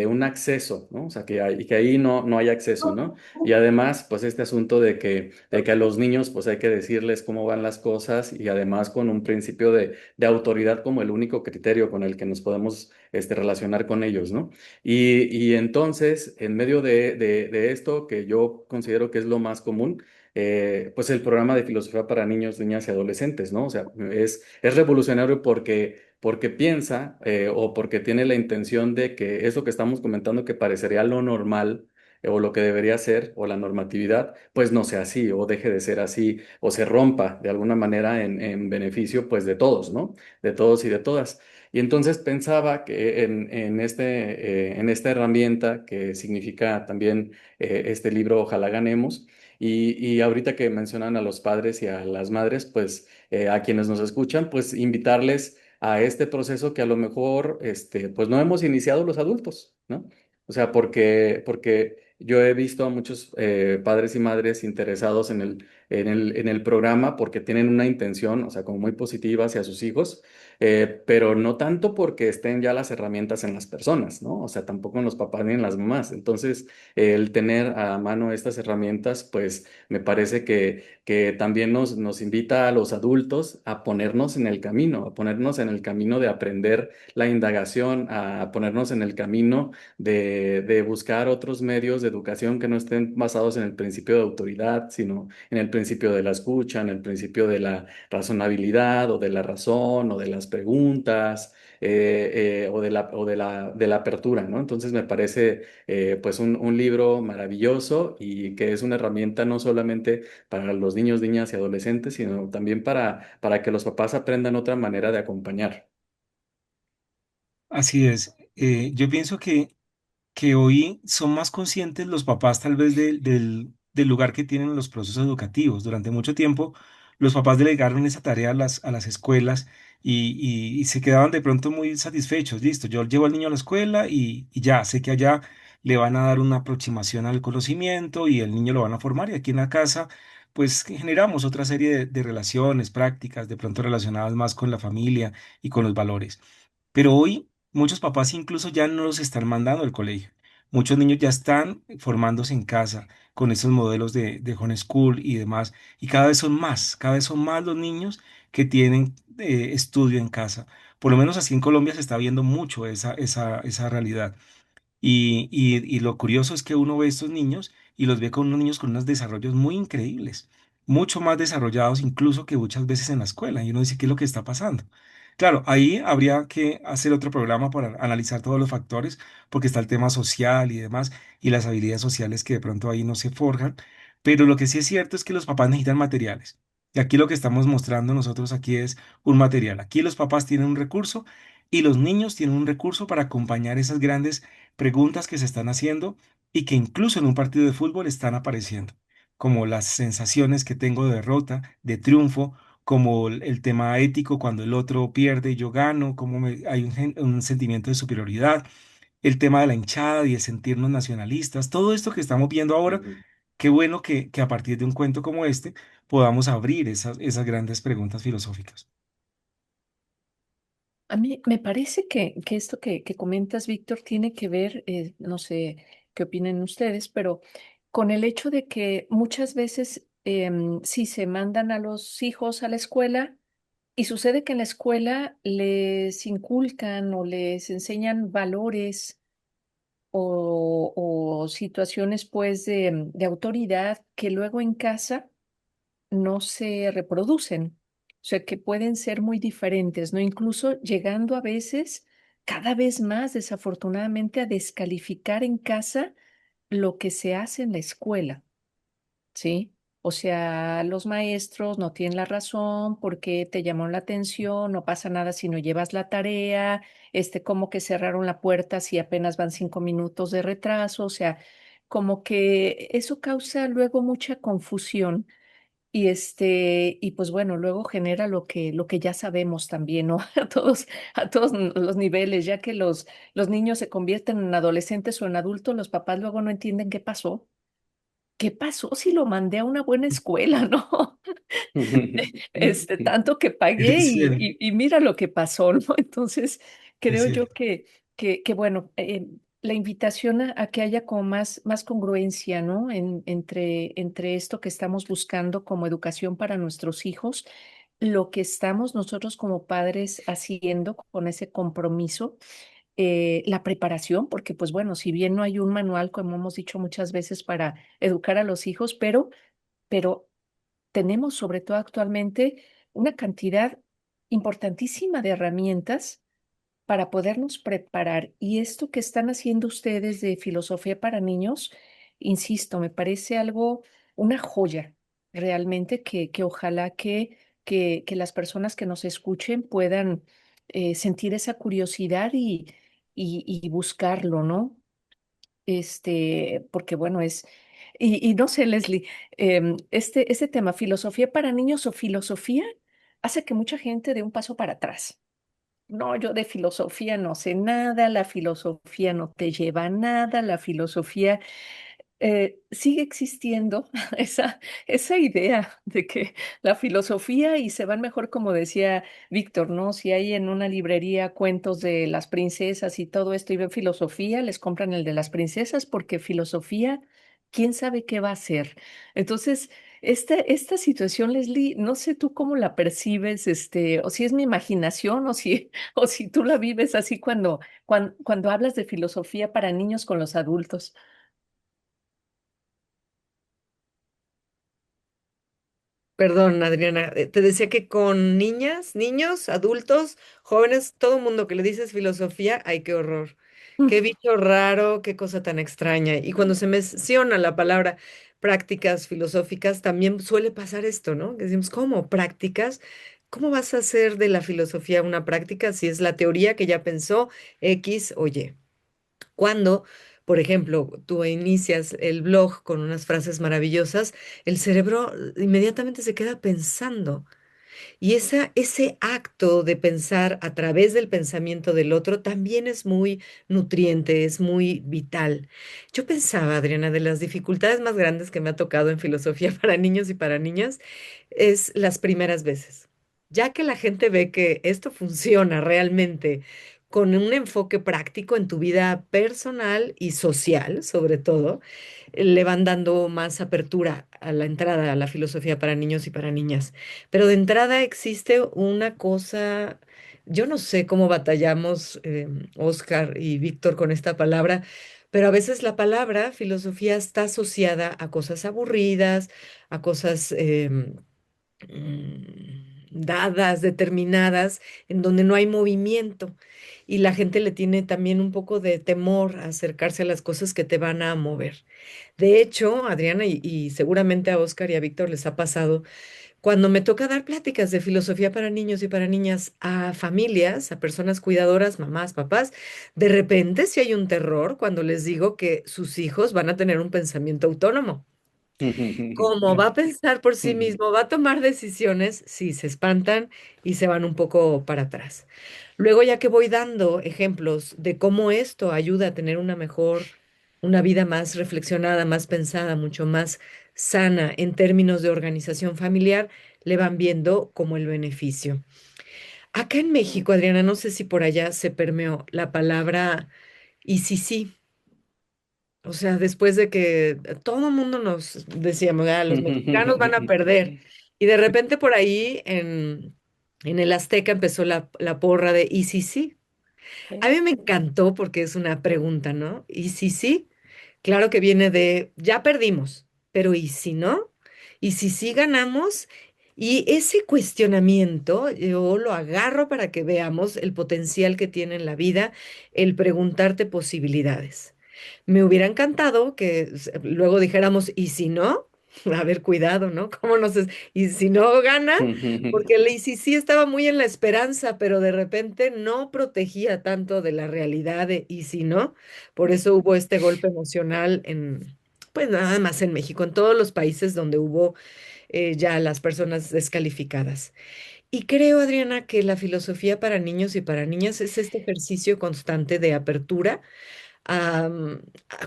un acceso, ¿no? O sea, que ahí no hay acceso, ¿no? Y además, pues este asunto de que a los niños, pues hay que decirles cómo van las cosas y además con un principio de autoridad como el único criterio con el que nos podemos relacionar con ellos, ¿no? Y entonces, en medio de esto, que yo considero que es lo más común, pues el programa de filosofía para niños, niñas y adolescentes, ¿no? O sea, es revolucionario porque piensa o porque tiene la intención de que eso que estamos comentando que parecería lo normal o lo que debería ser o la normatividad, pues no sea así o deje de ser así o se rompa de alguna manera en beneficio pues de todos, ¿no? De todos y de todas. Y entonces pensaba que en esta herramienta que significa también este libro Ojalá ganemos, y ahorita que mencionan a los padres y a las madres, pues a quienes nos escuchan, pues invitarles a este proceso que a lo mejor, pues no hemos iniciado los adultos, ¿no? O sea, porque yo he visto a muchos padres y madres interesados en el programa porque tienen una intención, o sea, como muy positiva hacia sus hijos, pero no tanto porque estén ya las herramientas en las personas, ¿no? O sea, tampoco en los papás ni en las mamás. Entonces, el tener a mano estas herramientas, pues me parece que también nos invita a los adultos a ponernos en el camino, a ponernos en el camino de aprender la indagación, a ponernos en el camino de buscar otros medios de educación que no estén basados en el principio de autoridad, sino en el principio de la escucha, en el principio de la razonabilidad o de la razón o de las preguntas. De la apertura, ¿no? Entonces me parece pues un libro maravilloso y que es una herramienta no solamente para los niños, niñas y adolescentes, sino también para que los papás aprendan otra manera de acompañar. Así es. Yo pienso que hoy son más conscientes los papás tal vez del lugar que tienen en los procesos educativos. Durante mucho tiempo los papás delegaron esa tarea a las escuelas y se quedaban de pronto muy satisfechos. Listo, yo llevo al niño a la escuela y ya, sé que allá le van a dar una aproximación al conocimiento y el niño lo van a formar y aquí en la casa pues generamos otra serie de relaciones, prácticas, de pronto relacionadas más con la familia y con los valores. Pero hoy muchos papás incluso ya no los están mandando al colegio. Muchos niños ya están formándose en casa con estos modelos de homeschool y demás. Y cada vez son más los niños que tienen estudio en casa. Por lo menos así en Colombia se está viendo mucho esa realidad. Y lo curioso es que uno ve estos niños y los ve con unos niños con unos desarrollos muy increíbles, mucho más desarrollados incluso que muchas veces en la escuela. Y uno dice, ¿qué es lo que está pasando? Claro, ahí habría que hacer otro programa para analizar todos los factores, porque está el tema social y demás, y las habilidades sociales que de pronto ahí no se forjan. Pero lo que sí es cierto es que los papás necesitan materiales. Y aquí lo que estamos mostrando nosotros aquí es un material. Aquí los papás tienen un recurso y los niños tienen un recurso para acompañar esas grandes preguntas que se están haciendo y que incluso en un partido de fútbol están apareciendo, como las sensaciones que tengo de derrota, de triunfo, como el tema ético, cuando el otro pierde y yo gano, hay un sentimiento de superioridad, el tema de la hinchada y el sentirnos nacionalistas, todo esto que estamos viendo ahora, Ujú. qué bueno que a partir de un cuento como este podamos abrir esas grandes preguntas filosóficas. A mí me parece que esto que comentas, Víctor, tiene que ver, no sé qué opinen ustedes, pero con el hecho de que muchas veces sí se mandan a los hijos a la escuela y sucede que en la escuela les inculcan o les enseñan valores o situaciones pues de autoridad que luego en casa no se reproducen, o sea, que pueden ser muy diferentes, ¿no? Incluso llegando a veces, cada vez más, desafortunadamente, a descalificar en casa lo que se hace en la escuela, ¿sí? O sea, los maestros no tienen la razón porque te llamó la atención, no pasa nada si no llevas la tarea, como que cerraron la puerta si apenas van 5 minutos de retraso, o sea, como que eso causa luego mucha confusión y pues bueno, luego genera lo que ya sabemos también, ¿no? A todos los niveles, ya que los niños se convierten en adolescentes o en adultos, los papás luego no entienden qué pasó. ¿Qué pasó si lo mandé a una buena escuela, no? Tanto que pagué Es y, cierto, y, y mira lo que pasó, ¿no? Entonces, es creo yo cierto. que bueno, la invitación a que haya como más congruencia, ¿no? Entre esto que estamos buscando como educación para nuestros hijos, lo que estamos nosotros como padres haciendo con ese compromiso, la preparación, porque pues bueno, si bien no hay un manual, como hemos dicho muchas veces, para educar a los hijos, pero tenemos sobre todo actualmente una cantidad importantísima de herramientas para podernos preparar. Y esto que están haciendo ustedes de filosofía para niños, insisto, me parece algo, una joya realmente que ojalá que las personas que nos escuchen puedan sentir esa curiosidad y buscarlo, ¿no? Porque bueno, y no sé, Leslie, este tema, filosofía para niños o filosofía, hace que mucha gente dé un paso para atrás. No, yo de filosofía no sé nada, la filosofía no te lleva a nada, la filosofía sigue existiendo esa idea de que la filosofía y se van mejor, como decía Víctor, ¿no? Si hay en una librería cuentos de las princesas y todo esto y ven filosofía, les compran el de las princesas porque filosofía, quién sabe qué va a ser. Entonces, esta situación, Leslie, no sé tú cómo la percibes, o si es mi imaginación o si tú la vives así cuando hablas de filosofía para niños con los adultos. Perdón, Adriana, te decía que con niñas, niños, adultos, jóvenes, todo mundo que le dices filosofía, ay, qué horror, qué bicho raro, qué cosa tan extraña. Y cuando se menciona la palabra prácticas filosóficas, también suele pasar esto, ¿no? Que decimos, ¿cómo? ¿Prácticas? ¿Cómo vas a hacer de la filosofía una práctica si es la teoría que ya pensó X o Y? Cuando, por ejemplo, tú inicias el blog con unas frases maravillosas, el cerebro inmediatamente se queda pensando. Y ese acto de pensar a través del pensamiento del otro también es muy nutriente, es muy vital. Yo pensaba, Adriana, de las dificultades más grandes que me ha tocado en filosofía para niños y para niñas, es las primeras veces. Ya que la gente ve que esto funciona realmente con un enfoque práctico en tu vida personal y social, sobre todo, le van dando más apertura a la entrada a la filosofía para niños y para niñas. Pero de entrada existe una cosa, yo no sé cómo batallamos, Oscar y Víctor, con esta palabra, pero a veces la palabra filosofía está asociada a cosas aburridas, a cosas dadas, determinadas, en donde no hay movimiento. Y la gente le tiene también un poco de temor a acercarse a las cosas que te van a mover. De hecho, Adriana, y seguramente a Oscar y a Víctor les ha pasado, cuando me toca dar pláticas de filosofía para niños y para niñas a familias, a personas cuidadoras, mamás, papás, de repente sí hay un terror cuando les digo que sus hijos van a tener un pensamiento autónomo. Como va a pensar por sí mismo, va a tomar decisiones, sí, se espantan y se van un poco para atrás. Luego, ya que voy dando ejemplos de cómo esto ayuda a tener una mejor, una vida más reflexionada, más pensada, mucho más sana en términos de organización familiar, le van viendo como el beneficio. Acá en México, Adriana, no sé si por allá se permeó la palabra y sí, sí. O sea, después de que todo el mundo nos decíamos, ah, los mexicanos van a perder. Y de repente por ahí en el Azteca empezó la porra de ¿y si sí? A mí me encantó porque es una pregunta, ¿no? ¿Y si sí? Claro que viene de ya perdimos, pero ¿y si no? ¿Y si sí ganamos? Y ese cuestionamiento yo lo agarro para que veamos el potencial que tiene en la vida el preguntarte posibilidades. Me hubiera encantado que luego dijéramos, ¿y si no? A ver, cuidado, ¿no? ¿Cómo nos ¿y si no gana? Porque el y si sí estaba muy en la esperanza, pero de repente no protegía tanto de la realidad de ¿y si no? Por eso hubo este golpe emocional en, pues nada más en México, en todos los países donde hubo ya las personas descalificadas. Y creo, Adriana, que la filosofía para niños y para niñas es este ejercicio constante de apertura a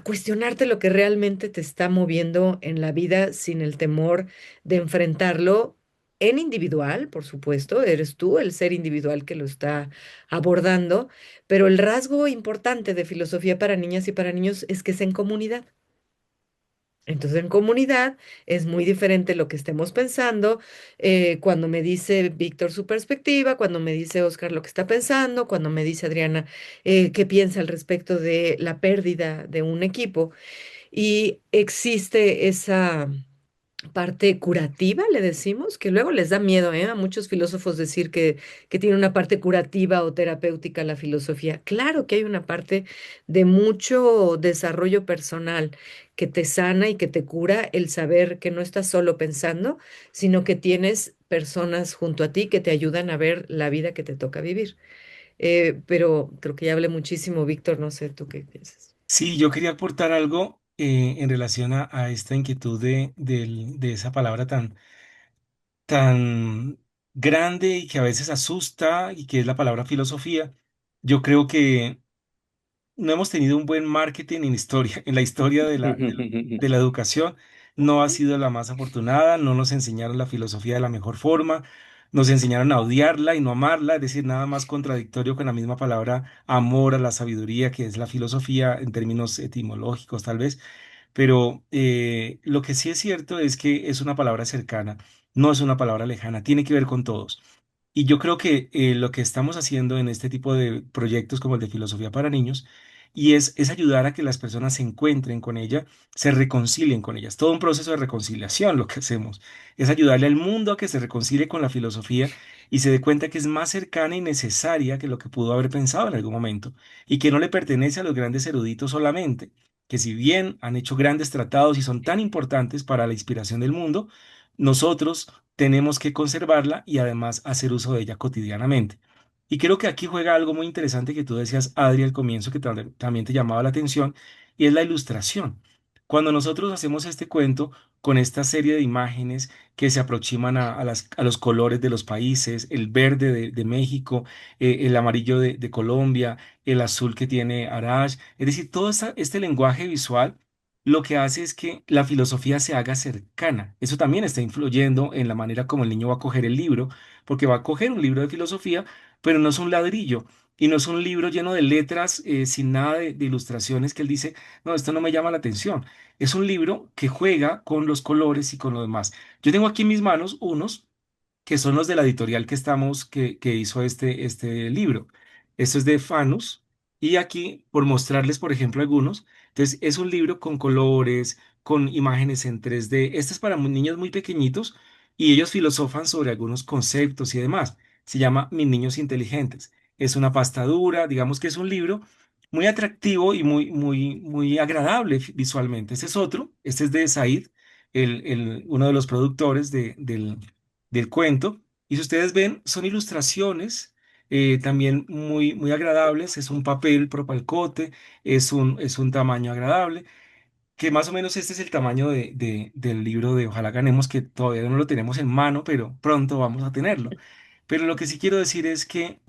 cuestionarte lo que realmente te está moviendo en la vida sin el temor de enfrentarlo en individual, por supuesto, eres tú el ser individual que lo está abordando, pero el rasgo importante de filosofía para niñas y para niños es que es en comunidad. Entonces, en comunidad es muy diferente lo que estemos pensando. Cuando me dice Víctor su perspectiva, cuando me dice Oscar lo que está pensando, cuando me dice Adriana qué piensa al respecto de la pérdida de un equipo. Y existe esa parte curativa, le decimos, que luego les da miedo, ¿eh? A muchos filósofos decir que tiene una parte curativa o terapéutica la filosofía. Claro que hay una parte de mucho desarrollo personal que te sana y que te cura el saber que no estás solo pensando, sino que tienes personas junto a ti que te ayudan a ver la vida que te toca vivir. Pero creo que ya hablé muchísimo, Víctor, no sé tú qué piensas. Sí, yo quería aportar algo en relación a esta inquietud de esa palabra tan grande y que a veces asusta y que es la palabra filosofía. Yo creo que no hemos tenido un buen marketing en historia, en la historia de la educación. No ha sido la más afortunada, no nos enseñaron la filosofía de la mejor forma, nos enseñaron a odiarla y no amarla, es decir, nada más contradictorio con la misma palabra amor a la sabiduría, que es la filosofía en términos etimológicos tal vez. Pero lo que sí es cierto es que es una palabra cercana, no es una palabra lejana, tiene que ver con todos. Y yo creo que lo que estamos haciendo en este tipo de proyectos como el de Filosofía para Niños, y es ayudar a que las personas se encuentren con ella, se reconcilien con ellas. Todo un proceso de reconciliación lo que hacemos. Es ayudarle al mundo a que se reconcilie con la filosofía y se dé cuenta que es más cercana y necesaria que lo que pudo haber pensado en algún momento, y que no le pertenece a los grandes eruditos solamente, que si bien han hecho grandes tratados y son tan importantes para la inspiración del mundo, nosotros tenemos que conservarla y además hacer uso de ella cotidianamente. Y creo que aquí juega algo muy interesante que tú decías, Adri, al comienzo, que también te llamaba la atención, y es la ilustración. Cuando nosotros hacemos este cuento con esta serie de imágenes que se aproximan a los colores de los países, el verde de México, el amarillo de Colombia, el azul que tiene Arash, es decir, todo este lenguaje visual lo que hace es que la filosofía se haga cercana. Eso también está influyendo en la manera como el niño va a coger el libro, porque va a coger un libro de filosofía, pero no es un ladrillo y no es un libro lleno de letras sin nada de ilustraciones que él dice, no, esto no me llama la atención. Es un libro que juega con los colores y con lo demás. Yo tengo aquí en mis manos unos que son los de la editorial que hizo este libro. Esto es de Fanus, y aquí, por mostrarles, por ejemplo, algunos, entonces es un libro con colores, con imágenes en 3D. Este es para niños muy pequeñitos y ellos filosofan sobre algunos conceptos y demás. Se llama Mis niños inteligentes. Es una pasta dura, digamos que es un libro muy atractivo y muy agradable visualmente. Este es otro, este es de Said, uno de los productores del cuento. Y si ustedes ven, son ilustraciones también muy agradables. Es un papel propalcote, es un tamaño agradable. que más o menos este es el tamaño del libro de Ojalá Ganemos, que todavía no lo tenemos en mano, pero pronto vamos a tenerlo. Pero lo que sí quiero decir es que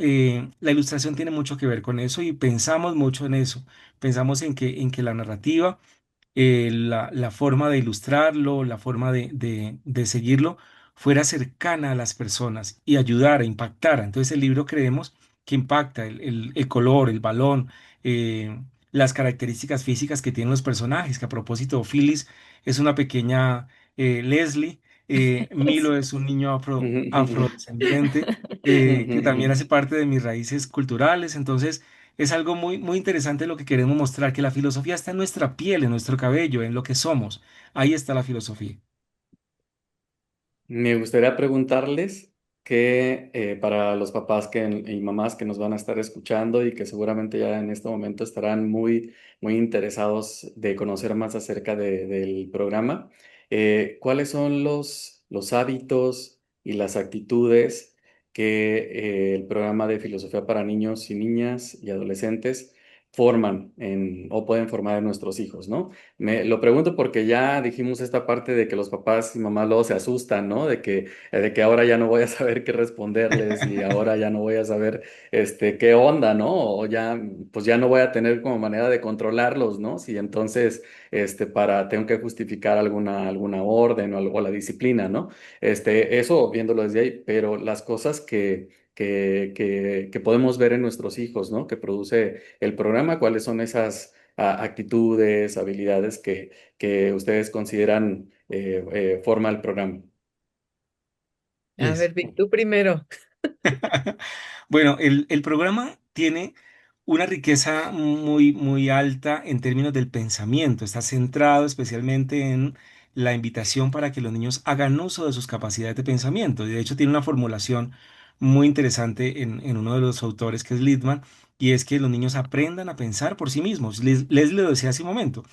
la ilustración tiene mucho que ver con eso y pensamos mucho en eso. Pensamos en que la narrativa, la forma de ilustrarlo, la forma de seguirlo, fuera cercana a las personas y ayudara, impactara. Entonces el libro creemos que impacta el color, el balón, las características físicas que tienen los personajes, que a propósito, Phyllis es una pequeña Leslie, Milo es un niño afrodescendiente, que también hace parte de mis raíces culturales. Entonces, es algo muy, muy interesante lo que queremos mostrar, que la filosofía está en nuestra piel, en nuestro cabello, en lo que somos. Ahí está la filosofía. Me gustaría preguntarles que para los papás y mamás que nos van a estar escuchando y que seguramente ya en este momento estarán muy, muy interesados de conocer más acerca del programa, ¿cuáles son los hábitos y las actitudes que el programa de Filosofía para Niños y Niñas y Adolescentes forman o pueden formar en nuestros hijos, ¿no? Lo pregunto porque ya dijimos esta parte de que los papás y mamás luego se asustan, ¿no? De que ahora ya no voy a saber qué responderles y ahora ya no voy a saber qué onda, ¿no? O ya, pues ya no voy a tener como manera de controlarlos, ¿no? Si entonces, tengo que justificar alguna orden o la disciplina, ¿no? Eso viéndolo desde ahí, pero las cosas que podemos ver en nuestros hijos, ¿no? Que produce el programa, ¿cuáles son esas actitudes, habilidades que ustedes consideran forma el programa? A Es. ver, Vic, tú primero. Bueno, el programa tiene una riqueza muy, muy alta en términos del pensamiento. Está centrado especialmente en la invitación para que los niños hagan uso de sus capacidades de pensamiento. Y de hecho tiene una formulación muy interesante en uno de los autores, que es Littman, y es que los niños aprendan a pensar por sí mismos. Leslie lo decía hace un momento,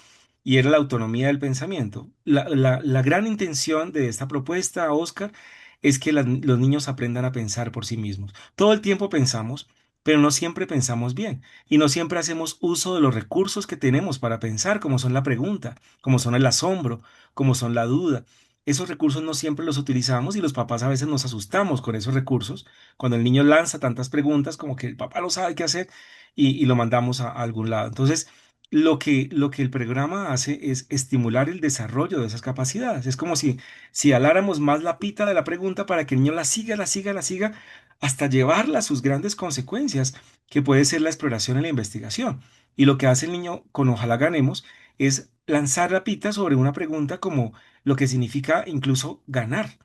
y era la autonomía del pensamiento. La gran intención de esta propuesta, Oscar, es que los niños aprendan a pensar por sí mismos. Todo el tiempo pensamos, pero no siempre pensamos bien y no siempre hacemos uso de los recursos que tenemos para pensar, como son la pregunta, como son el asombro, como son la duda. Esos recursos no siempre los utilizamos y los papás a veces nos asustamos con esos recursos cuando el niño lanza tantas preguntas como que el papá no sabe qué hacer y lo mandamos a algún lado. Entonces, lo que el programa hace es estimular el desarrollo de esas capacidades. Es como si aláramos más la pita de la pregunta para que el niño la siga, la siga, la siga, hasta llevarla a sus grandes consecuencias, que puede ser la exploración y la investigación. Y lo que hace el niño con Ojalá Ganemos es lanzar la pita sobre una pregunta como lo que significa incluso ganar.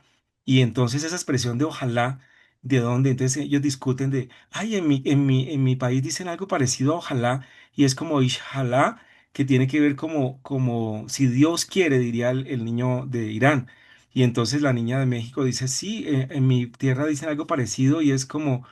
Y entonces esa expresión de ojalá, ¿de dónde? Entonces ellos discuten de, ay, en mi país dicen algo parecido a ojalá, y es como Ishalá, que tiene que ver como si Dios quiere, diría el niño de Irán. Y entonces la niña de México dice, sí, en mi tierra dicen algo parecido y es como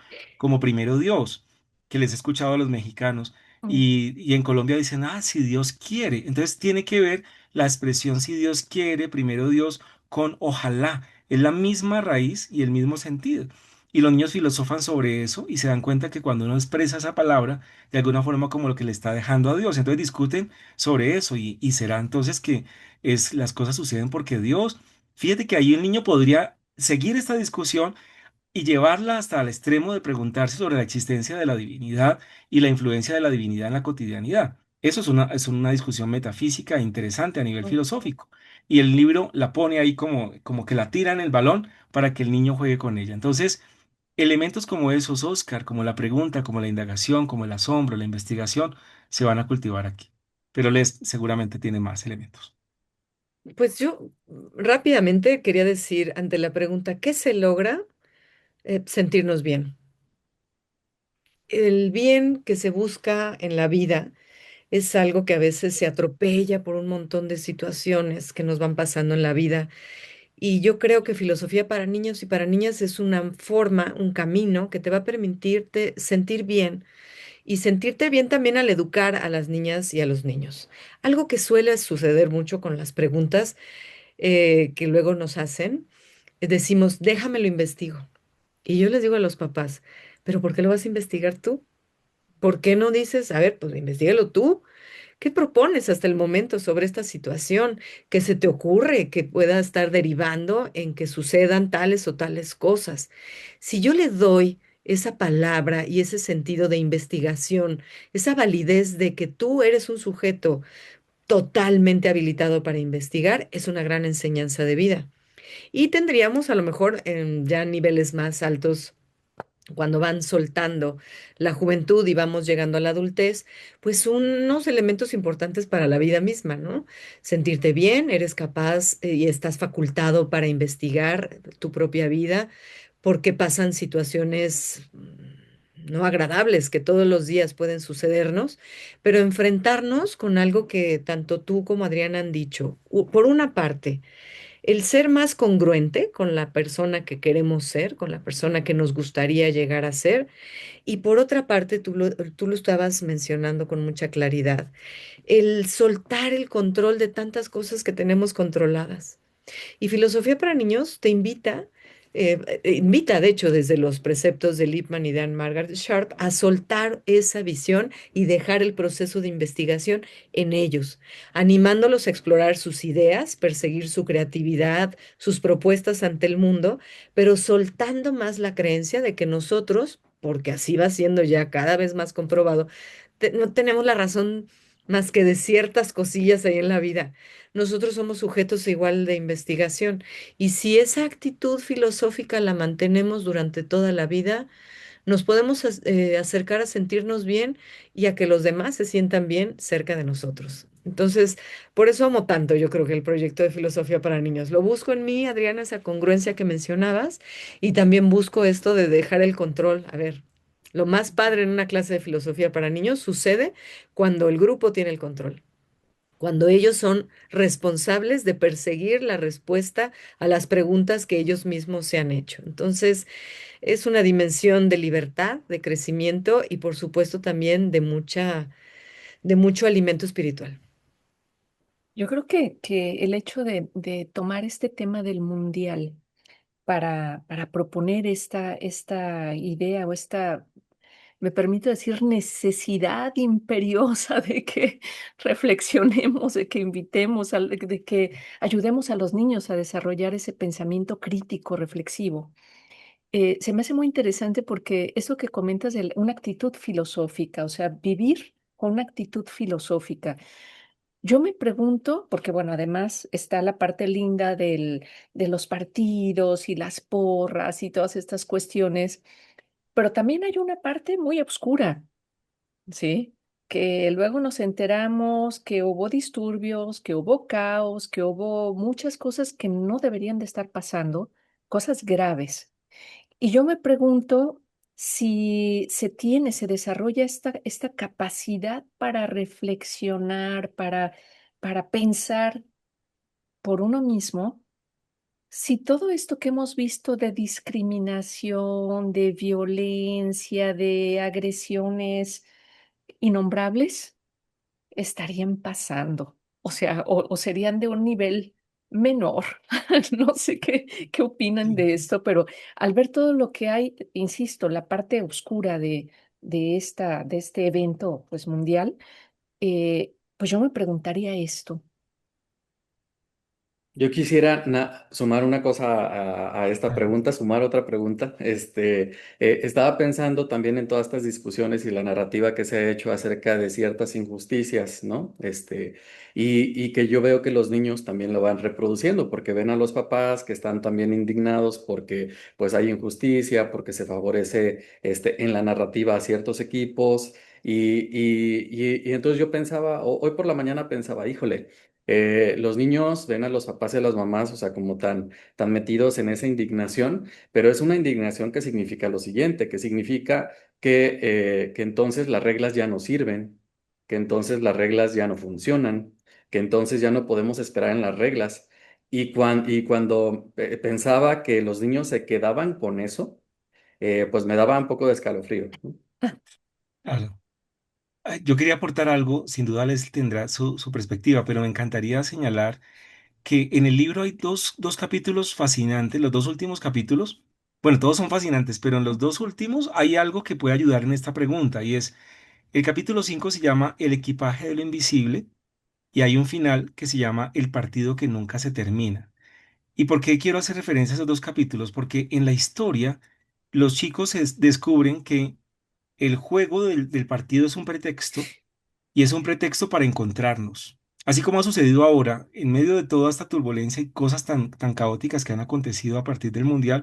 primero Dios, que les he escuchado a los mexicanos. Y en Colombia dicen, ah, si Dios quiere. Entonces tiene que ver la expresión si Dios quiere, primero Dios, con ojalá. Es la misma raíz y el mismo sentido. Y los niños filosofan sobre eso y se dan cuenta que cuando uno expresa esa palabra, de alguna forma como lo que le está dejando a Dios. Entonces discuten sobre eso y será entonces que las cosas suceden porque Dios. Fíjate que ahí el niño podría seguir esta discusión y llevarla hasta el extremo de preguntarse sobre la existencia de la divinidad y la influencia de la divinidad en la cotidianidad. Eso es una discusión metafísica e interesante a nivel filosófico. Y el libro la pone ahí como que la tira en el balón para que el niño juegue con ella. Entonces, elementos como esos, Oscar, como la pregunta, como la indagación, como el asombro, la investigación, se van a cultivar aquí. Pero Les seguramente tiene más elementos. Pues yo rápidamente quería decir ante la pregunta, ¿qué se logra? Sentirnos bien. El bien que se busca en la vida es algo que a veces se atropella por un montón de situaciones que nos van pasando en la vida. Y yo creo que filosofía para niños y para niñas es una forma, un camino que te va a permitirte sentir bien y sentirte bien también al educar a las niñas y a los niños. Algo que suele suceder mucho con las preguntas que luego nos hacen, decimos, déjame lo investigo. Y yo les digo a los papás, ¿pero por qué lo vas a investigar tú? ¿Por qué no dices, a ver, pues investígalo tú? ¿Qué propones hasta el momento sobre esta situación? ¿Qué se te ocurre que pueda estar derivando en que sucedan tales o tales cosas? Si yo le doy esa palabra y ese sentido de investigación, esa validez de que tú eres un sujeto totalmente habilitado para investigar, es una gran enseñanza de vida. Y tendríamos a lo mejor en ya niveles más altos cuando van soltando la juventud y vamos llegando a la adultez, pues unos elementos importantes para la vida misma, ¿no? Sentirte bien, eres capaz y estás facultado para investigar tu propia vida, porque pasan situaciones no agradables que todos los días pueden sucedernos, pero enfrentarnos con algo que tanto tú como Adriana han dicho. Por una parte, el ser más congruente con la persona que queremos ser, con la persona que nos gustaría llegar a ser. Y por otra parte, tú lo estabas mencionando con mucha claridad, el soltar el control de tantas cosas que tenemos controladas. Y Filosofía para Niños te invita, de hecho, desde los preceptos de Lippmann y de Anne Margaret Sharp, a soltar esa visión y dejar el proceso de investigación en ellos, animándolos a explorar sus ideas, perseguir su creatividad, sus propuestas ante el mundo, pero soltando más la creencia de que nosotros, porque así va siendo ya cada vez más comprobado, no tenemos la razón más que de ciertas cosillas ahí en la vida. Nosotros somos sujetos igual de investigación. Y si esa actitud filosófica la mantenemos durante toda la vida, nos podemos acercar a sentirnos bien y a que los demás se sientan bien cerca de nosotros. Entonces, por eso amo tanto, yo creo que el proyecto de filosofía para niños. Lo busco en mí, Adriana, esa congruencia que mencionabas, y también busco esto de dejar el control. A ver, lo más padre en una clase de filosofía para niños sucede cuando el grupo tiene el control, cuando ellos son responsables de perseguir la respuesta a las preguntas que ellos mismos se han hecho. Entonces, es una dimensión de libertad, de crecimiento y por supuesto también de mucho alimento espiritual. Yo creo que el hecho de tomar este tema del mundial para proponer esta idea o esta, me permito decir, necesidad imperiosa de que reflexionemos, de que invitemos, de que ayudemos a los niños a desarrollar ese pensamiento crítico, reflexivo. Se me hace muy interesante porque eso que comentas de una actitud filosófica, o sea, vivir con una actitud filosófica. Yo me pregunto, porque bueno, además está la parte linda de los partidos y las porras y todas estas cuestiones, pero también hay una parte muy oscura, ¿sí? Que luego nos enteramos que hubo disturbios, que hubo caos, que hubo muchas cosas que no deberían de estar pasando, cosas graves. Y yo me pregunto si se desarrolla esta capacidad para reflexionar, para pensar por uno mismo, si todo esto que hemos visto de discriminación, de violencia, de agresiones innombrables, estarían pasando. O sea, o serían de un nivel menor. No sé qué opinan Sí. de esto, pero al ver todo lo que hay, insisto, la parte oscura de este evento, pues, mundial, pues, yo me preguntaría esto. Yo quisiera sumar una cosa a esta Claro. pregunta, sumar otra pregunta. Estaba pensando también en todas estas discusiones y la narrativa que se ha hecho acerca de ciertas injusticias, ¿no? Y que yo veo que los niños también lo van reproduciendo porque ven a los papás que están también indignados porque pues hay injusticia, porque se favorece en la narrativa a ciertos equipos. Y entonces yo pensaba, hoy por la mañana pensaba, híjole. Los niños ven a los papás y a las mamás, o sea, como tan metidos en esa indignación, pero es una indignación que significa lo siguiente, que significa que entonces las reglas ya no sirven, que entonces las reglas ya no funcionan, que entonces ya no podemos esperar en las reglas. Y cuando pensaba que los niños se quedaban con eso, pues me daba un poco de escalofrío, ¿no? Claro. Yo quería aportar algo, sin duda les tendrá su perspectiva, pero me encantaría señalar que en el libro hay dos capítulos fascinantes, los dos últimos capítulos, bueno, todos son fascinantes, pero en los dos últimos hay algo que puede ayudar en esta pregunta y es, El capítulo 5 se llama El equipaje de lo invisible y hay un final que se llama El partido que nunca se termina. ¿Y por qué quiero hacer referencia a esos dos capítulos? Porque en la historia los chicos descubren que el juego del partido es un pretexto y es un pretexto para encontrarnos. Así como ha sucedido ahora, en medio de toda esta turbulencia y cosas tan caóticas que han acontecido a partir del Mundial,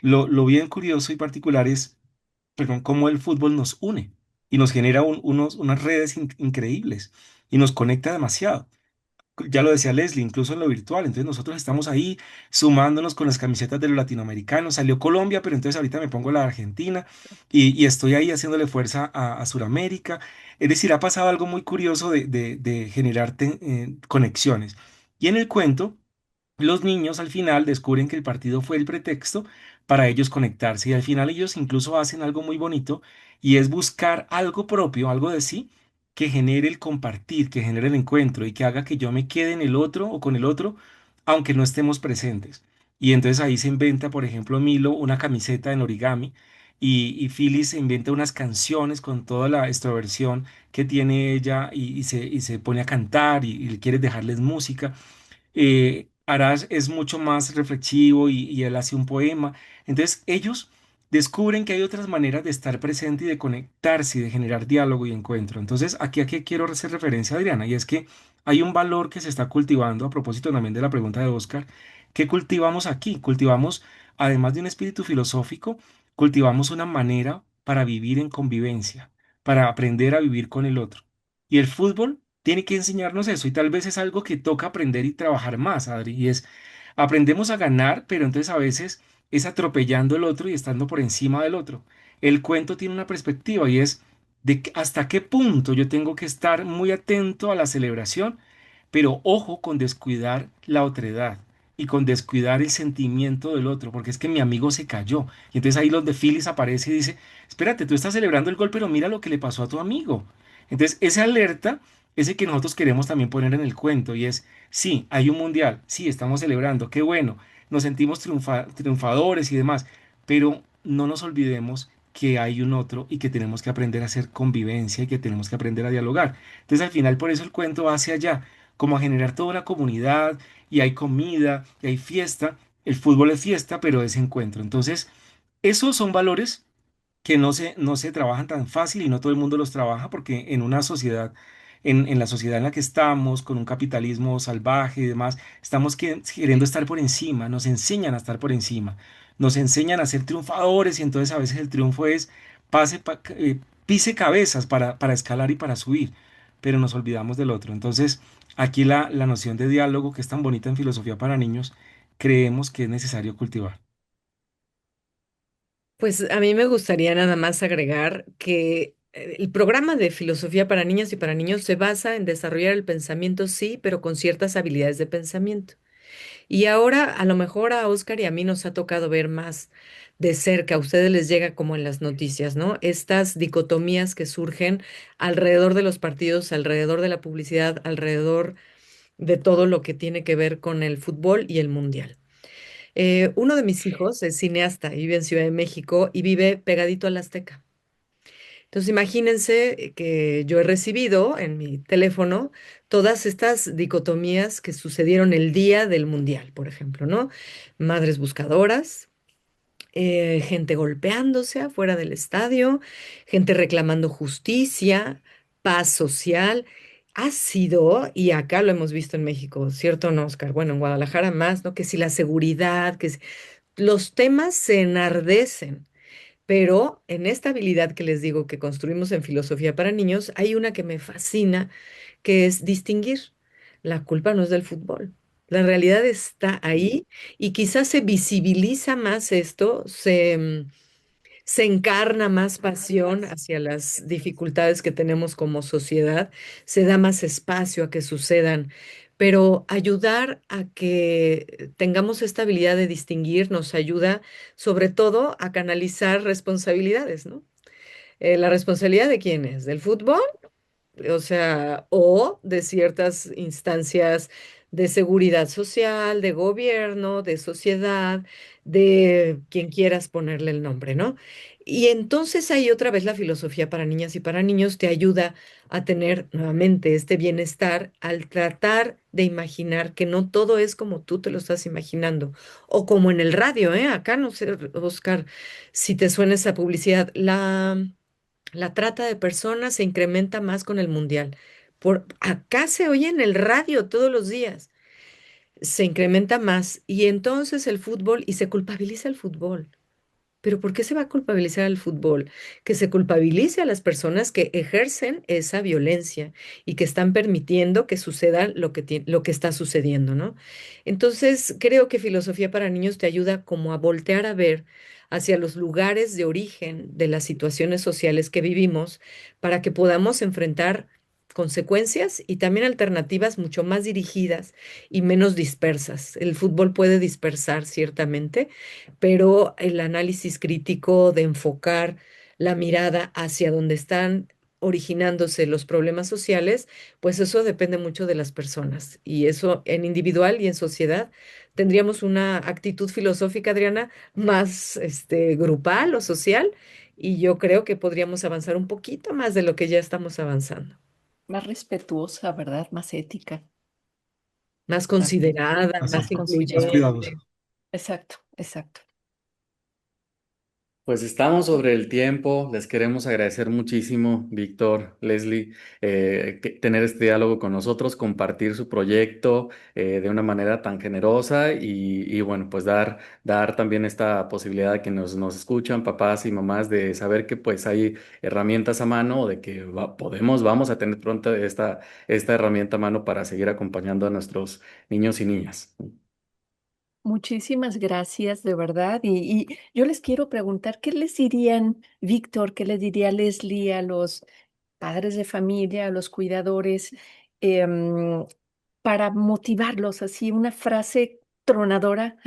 lo bien curioso y particular es, perdón, cómo el fútbol nos une y nos genera unas redes increíbles y nos conecta demasiado. Ya lo decía Leslie, incluso en lo virtual. Entonces nosotros estamos ahí sumándonos con las camisetas de los latinoamericanos. Salió Colombia, pero entonces ahorita me pongo la de Argentina y estoy ahí haciéndole fuerza a Sudamérica. Es decir, ha pasado algo muy curioso de generar conexiones. Y en el cuento los niños al final descubren que el partido fue el pretexto para ellos conectarse y al final ellos incluso hacen algo muy bonito y es buscar algo propio, algo de sí, que genere el compartir, que genere el encuentro y que haga que yo me quede en el otro o con el otro, aunque no estemos presentes. Y entonces ahí se inventa, por ejemplo, Milo una camiseta en origami y Phyllis se inventa unas canciones con toda la extroversión que tiene ella y se pone a cantar y quiere dejarles música. Arash es mucho más reflexivo y él hace un poema. Entonces ellos descubren que hay otras maneras de estar presente y de conectarse y de generar diálogo y encuentro. Entonces aquí quiero hacer referencia, Adriana, y es que hay un valor que se está cultivando, a propósito también de la pregunta de Oscar, ¿qué cultivamos aquí? Cultivamos, además de un espíritu filosófico, cultivamos una manera para vivir en convivencia, para aprender a vivir con el otro. Y el fútbol tiene que enseñarnos eso y tal vez es algo que toca aprender y trabajar más, Adri, y es aprendemos a ganar, pero entonces a veces es atropellando el otro y estando por encima del otro. El cuento tiene una perspectiva y es hasta qué punto yo tengo que estar muy atento a la celebración, pero ojo con descuidar la otredad y con descuidar el sentimiento del otro, porque es que mi amigo se cayó. Y entonces ahí los de Phyllis aparece y dice, espérate, tú estás celebrando el gol, pero mira lo que le pasó a tu amigo. Entonces, esa alerta es el que nosotros queremos también poner en el cuento y es, sí, hay un mundial, sí, estamos celebrando, qué bueno, nos sentimos triunfadores y demás, pero no nos olvidemos que hay un otro y que tenemos que aprender a hacer convivencia y que tenemos que aprender a dialogar. Entonces, al final, por eso el cuento va hacia allá, como a generar toda una comunidad y hay comida y hay fiesta. El fútbol es fiesta, pero es encuentro. Entonces, esos son valores que no se trabajan tan fácil y no todo el mundo los trabaja porque en una sociedad, en la sociedad en la que estamos, con un capitalismo salvaje y demás, estamos queriendo estar por encima, nos enseñan a estar por encima, nos enseñan a ser triunfadores y entonces a veces el triunfo es pise cabezas para escalar y para subir, pero nos olvidamos del otro. Entonces, aquí la noción de diálogo que es tan bonita en filosofía para niños, creemos que es necesario cultivar. Pues a mí me gustaría nada más agregar que el programa de filosofía para niñas y para niños se basa en desarrollar el pensamiento, sí, pero con ciertas habilidades de pensamiento. Y ahora a lo mejor a Oscar y a mí nos ha tocado ver más de cerca, a ustedes les llega como en las noticias, ¿no? Estas dicotomías que surgen alrededor de los partidos, alrededor de la publicidad, alrededor de todo lo que tiene que ver con el fútbol y el mundial. Uno de mis hijos es cineasta, y vive en Ciudad de México y vive pegadito al Azteca. Entonces, imagínense que yo he recibido en mi teléfono todas estas dicotomías que sucedieron el día del Mundial, por ejemplo, ¿no? Madres buscadoras, gente golpeándose afuera del estadio, gente reclamando justicia, paz social. Ha sido, y acá lo hemos visto en México, ¿cierto, no, Oscar? Bueno, en Guadalajara más, ¿no? Que si la seguridad, los temas se enardecen. Pero en esta habilidad que les digo que construimos en filosofía para niños, hay una que me fascina, que es distinguir. La culpa no es del fútbol. La realidad está ahí y quizás se visibiliza más esto, se encarna más pasión hacia las dificultades que tenemos como sociedad, se da más espacio a que sucedan, pero ayudar a que tengamos esta habilidad de distinguir nos ayuda sobre todo a canalizar responsabilidades, ¿no? ¿La responsabilidad de quién es? ¿Del fútbol? O sea, o de ciertas instancias de seguridad social, de gobierno, de sociedad, de quien quieras ponerle el nombre, ¿no? Y entonces ahí otra vez la filosofía para niñas y para niños te ayuda a tener nuevamente este bienestar al tratar de imaginar que no todo es como tú te lo estás imaginando. O como en el radio, ¿eh? Acá no sé, Oscar, si te suena esa publicidad. La trata de personas se incrementa más con el mundial. Acá se oye en el radio todos los días. Se incrementa más. Y entonces el fútbol, y se culpabiliza el fútbol. Pero ¿por qué se va a culpabilizar al fútbol? Que se culpabilice a las personas que ejercen esa violencia y que están permitiendo que suceda lo que está sucediendo, ¿no? Entonces, creo que filosofía para niños te ayuda como a voltear a ver hacia los lugares de origen de las situaciones sociales que vivimos para que podamos enfrentar consecuencias y también alternativas mucho más dirigidas y menos dispersas. El fútbol puede dispersar ciertamente, pero el análisis crítico de enfocar la mirada hacia donde están originándose los problemas sociales, pues eso depende mucho de las personas. Y eso en individual y en sociedad tendríamos una actitud filosófica, Adriana, más grupal o social, y yo creo que podríamos avanzar un poquito más de lo que ya estamos avanzando. Más respetuosa, ¿verdad? Más ética Más también, considerada, Así, más más más considerada. cuidadoso. incluyente. Exacto, exacto. Pues estamos sobre el tiempo. Les queremos agradecer muchísimo, Víctor, Leslie, tener este diálogo con nosotros, compartir su proyecto de una manera tan generosa y bueno, pues dar también esta posibilidad de que nos escuchan, papás y mamás, de saber que pues hay herramientas a mano o de que vamos a tener pronto esta herramienta a mano para seguir acompañando a nuestros niños y niñas. Muchísimas gracias, de verdad. Y yo les quiero preguntar, ¿qué les dirían, Víctor, qué les diría Leslie a los padres de familia, a los cuidadores, em, para motivarlos? Así, una frase tronadora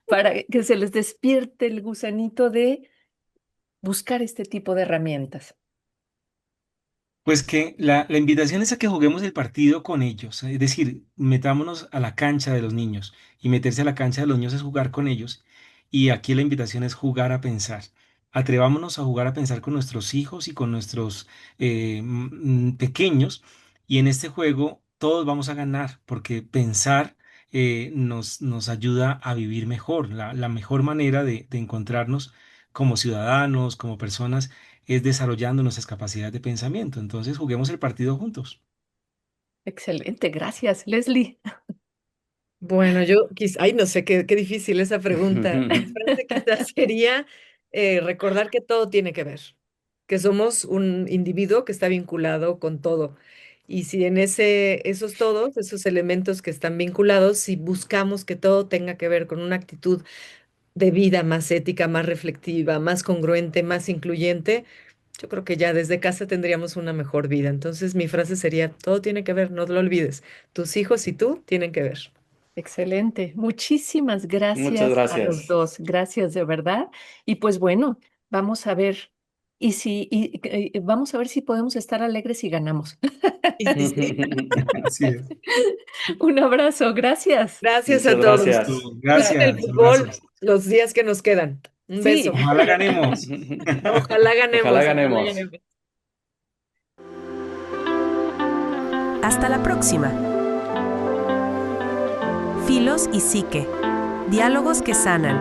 para que se les despierte el gusanito de buscar este tipo de herramientas. Pues que la invitación es a que juguemos el partido con ellos, es decir, metámonos a la cancha de los niños y meterse a la cancha de los niños es jugar con ellos y aquí la invitación es jugar a pensar. Atrevámonos a jugar a pensar con nuestros hijos y con nuestros pequeños y en este juego todos vamos a ganar porque pensar nos ayuda a vivir mejor. La mejor manera de encontrarnos como ciudadanos, como personas es desarrollando nuestras capacidades de pensamiento. Entonces, juguemos el partido juntos. Excelente, gracias, Leslie. Bueno, ay, no sé, qué difícil esa pregunta. Mi frase quizás sería recordar que todo tiene que ver, que somos un individuo que está vinculado con todo. Y si en esos elementos que están vinculados, si buscamos que todo tenga que ver con una actitud de vida más ética, más reflexiva, más congruente, más incluyente, yo creo que ya desde casa tendríamos una mejor vida. Entonces, mi frase sería, todo tiene que ver, no lo olvides. Tus hijos y tú tienen que ver. Excelente. Muchísimas Muchas gracias a los gracias. dos. Gracias de verdad. Y pues bueno, vamos a ver vamos a ver si podemos estar alegres y ganamos. Y sí, sí. Así es. Un abrazo. Gracias. Gracias Muchas a todos. Listo. gracias. Disfruten el Gracias. fútbol Abrazos. los días que nos quedan. Un beso. Sí. Ojalá ganemos. Ojalá Ojalá ganemos, ojalá ganemos. ganemos. Hasta la próxima. Filos y Psique. Diálogos que sanan.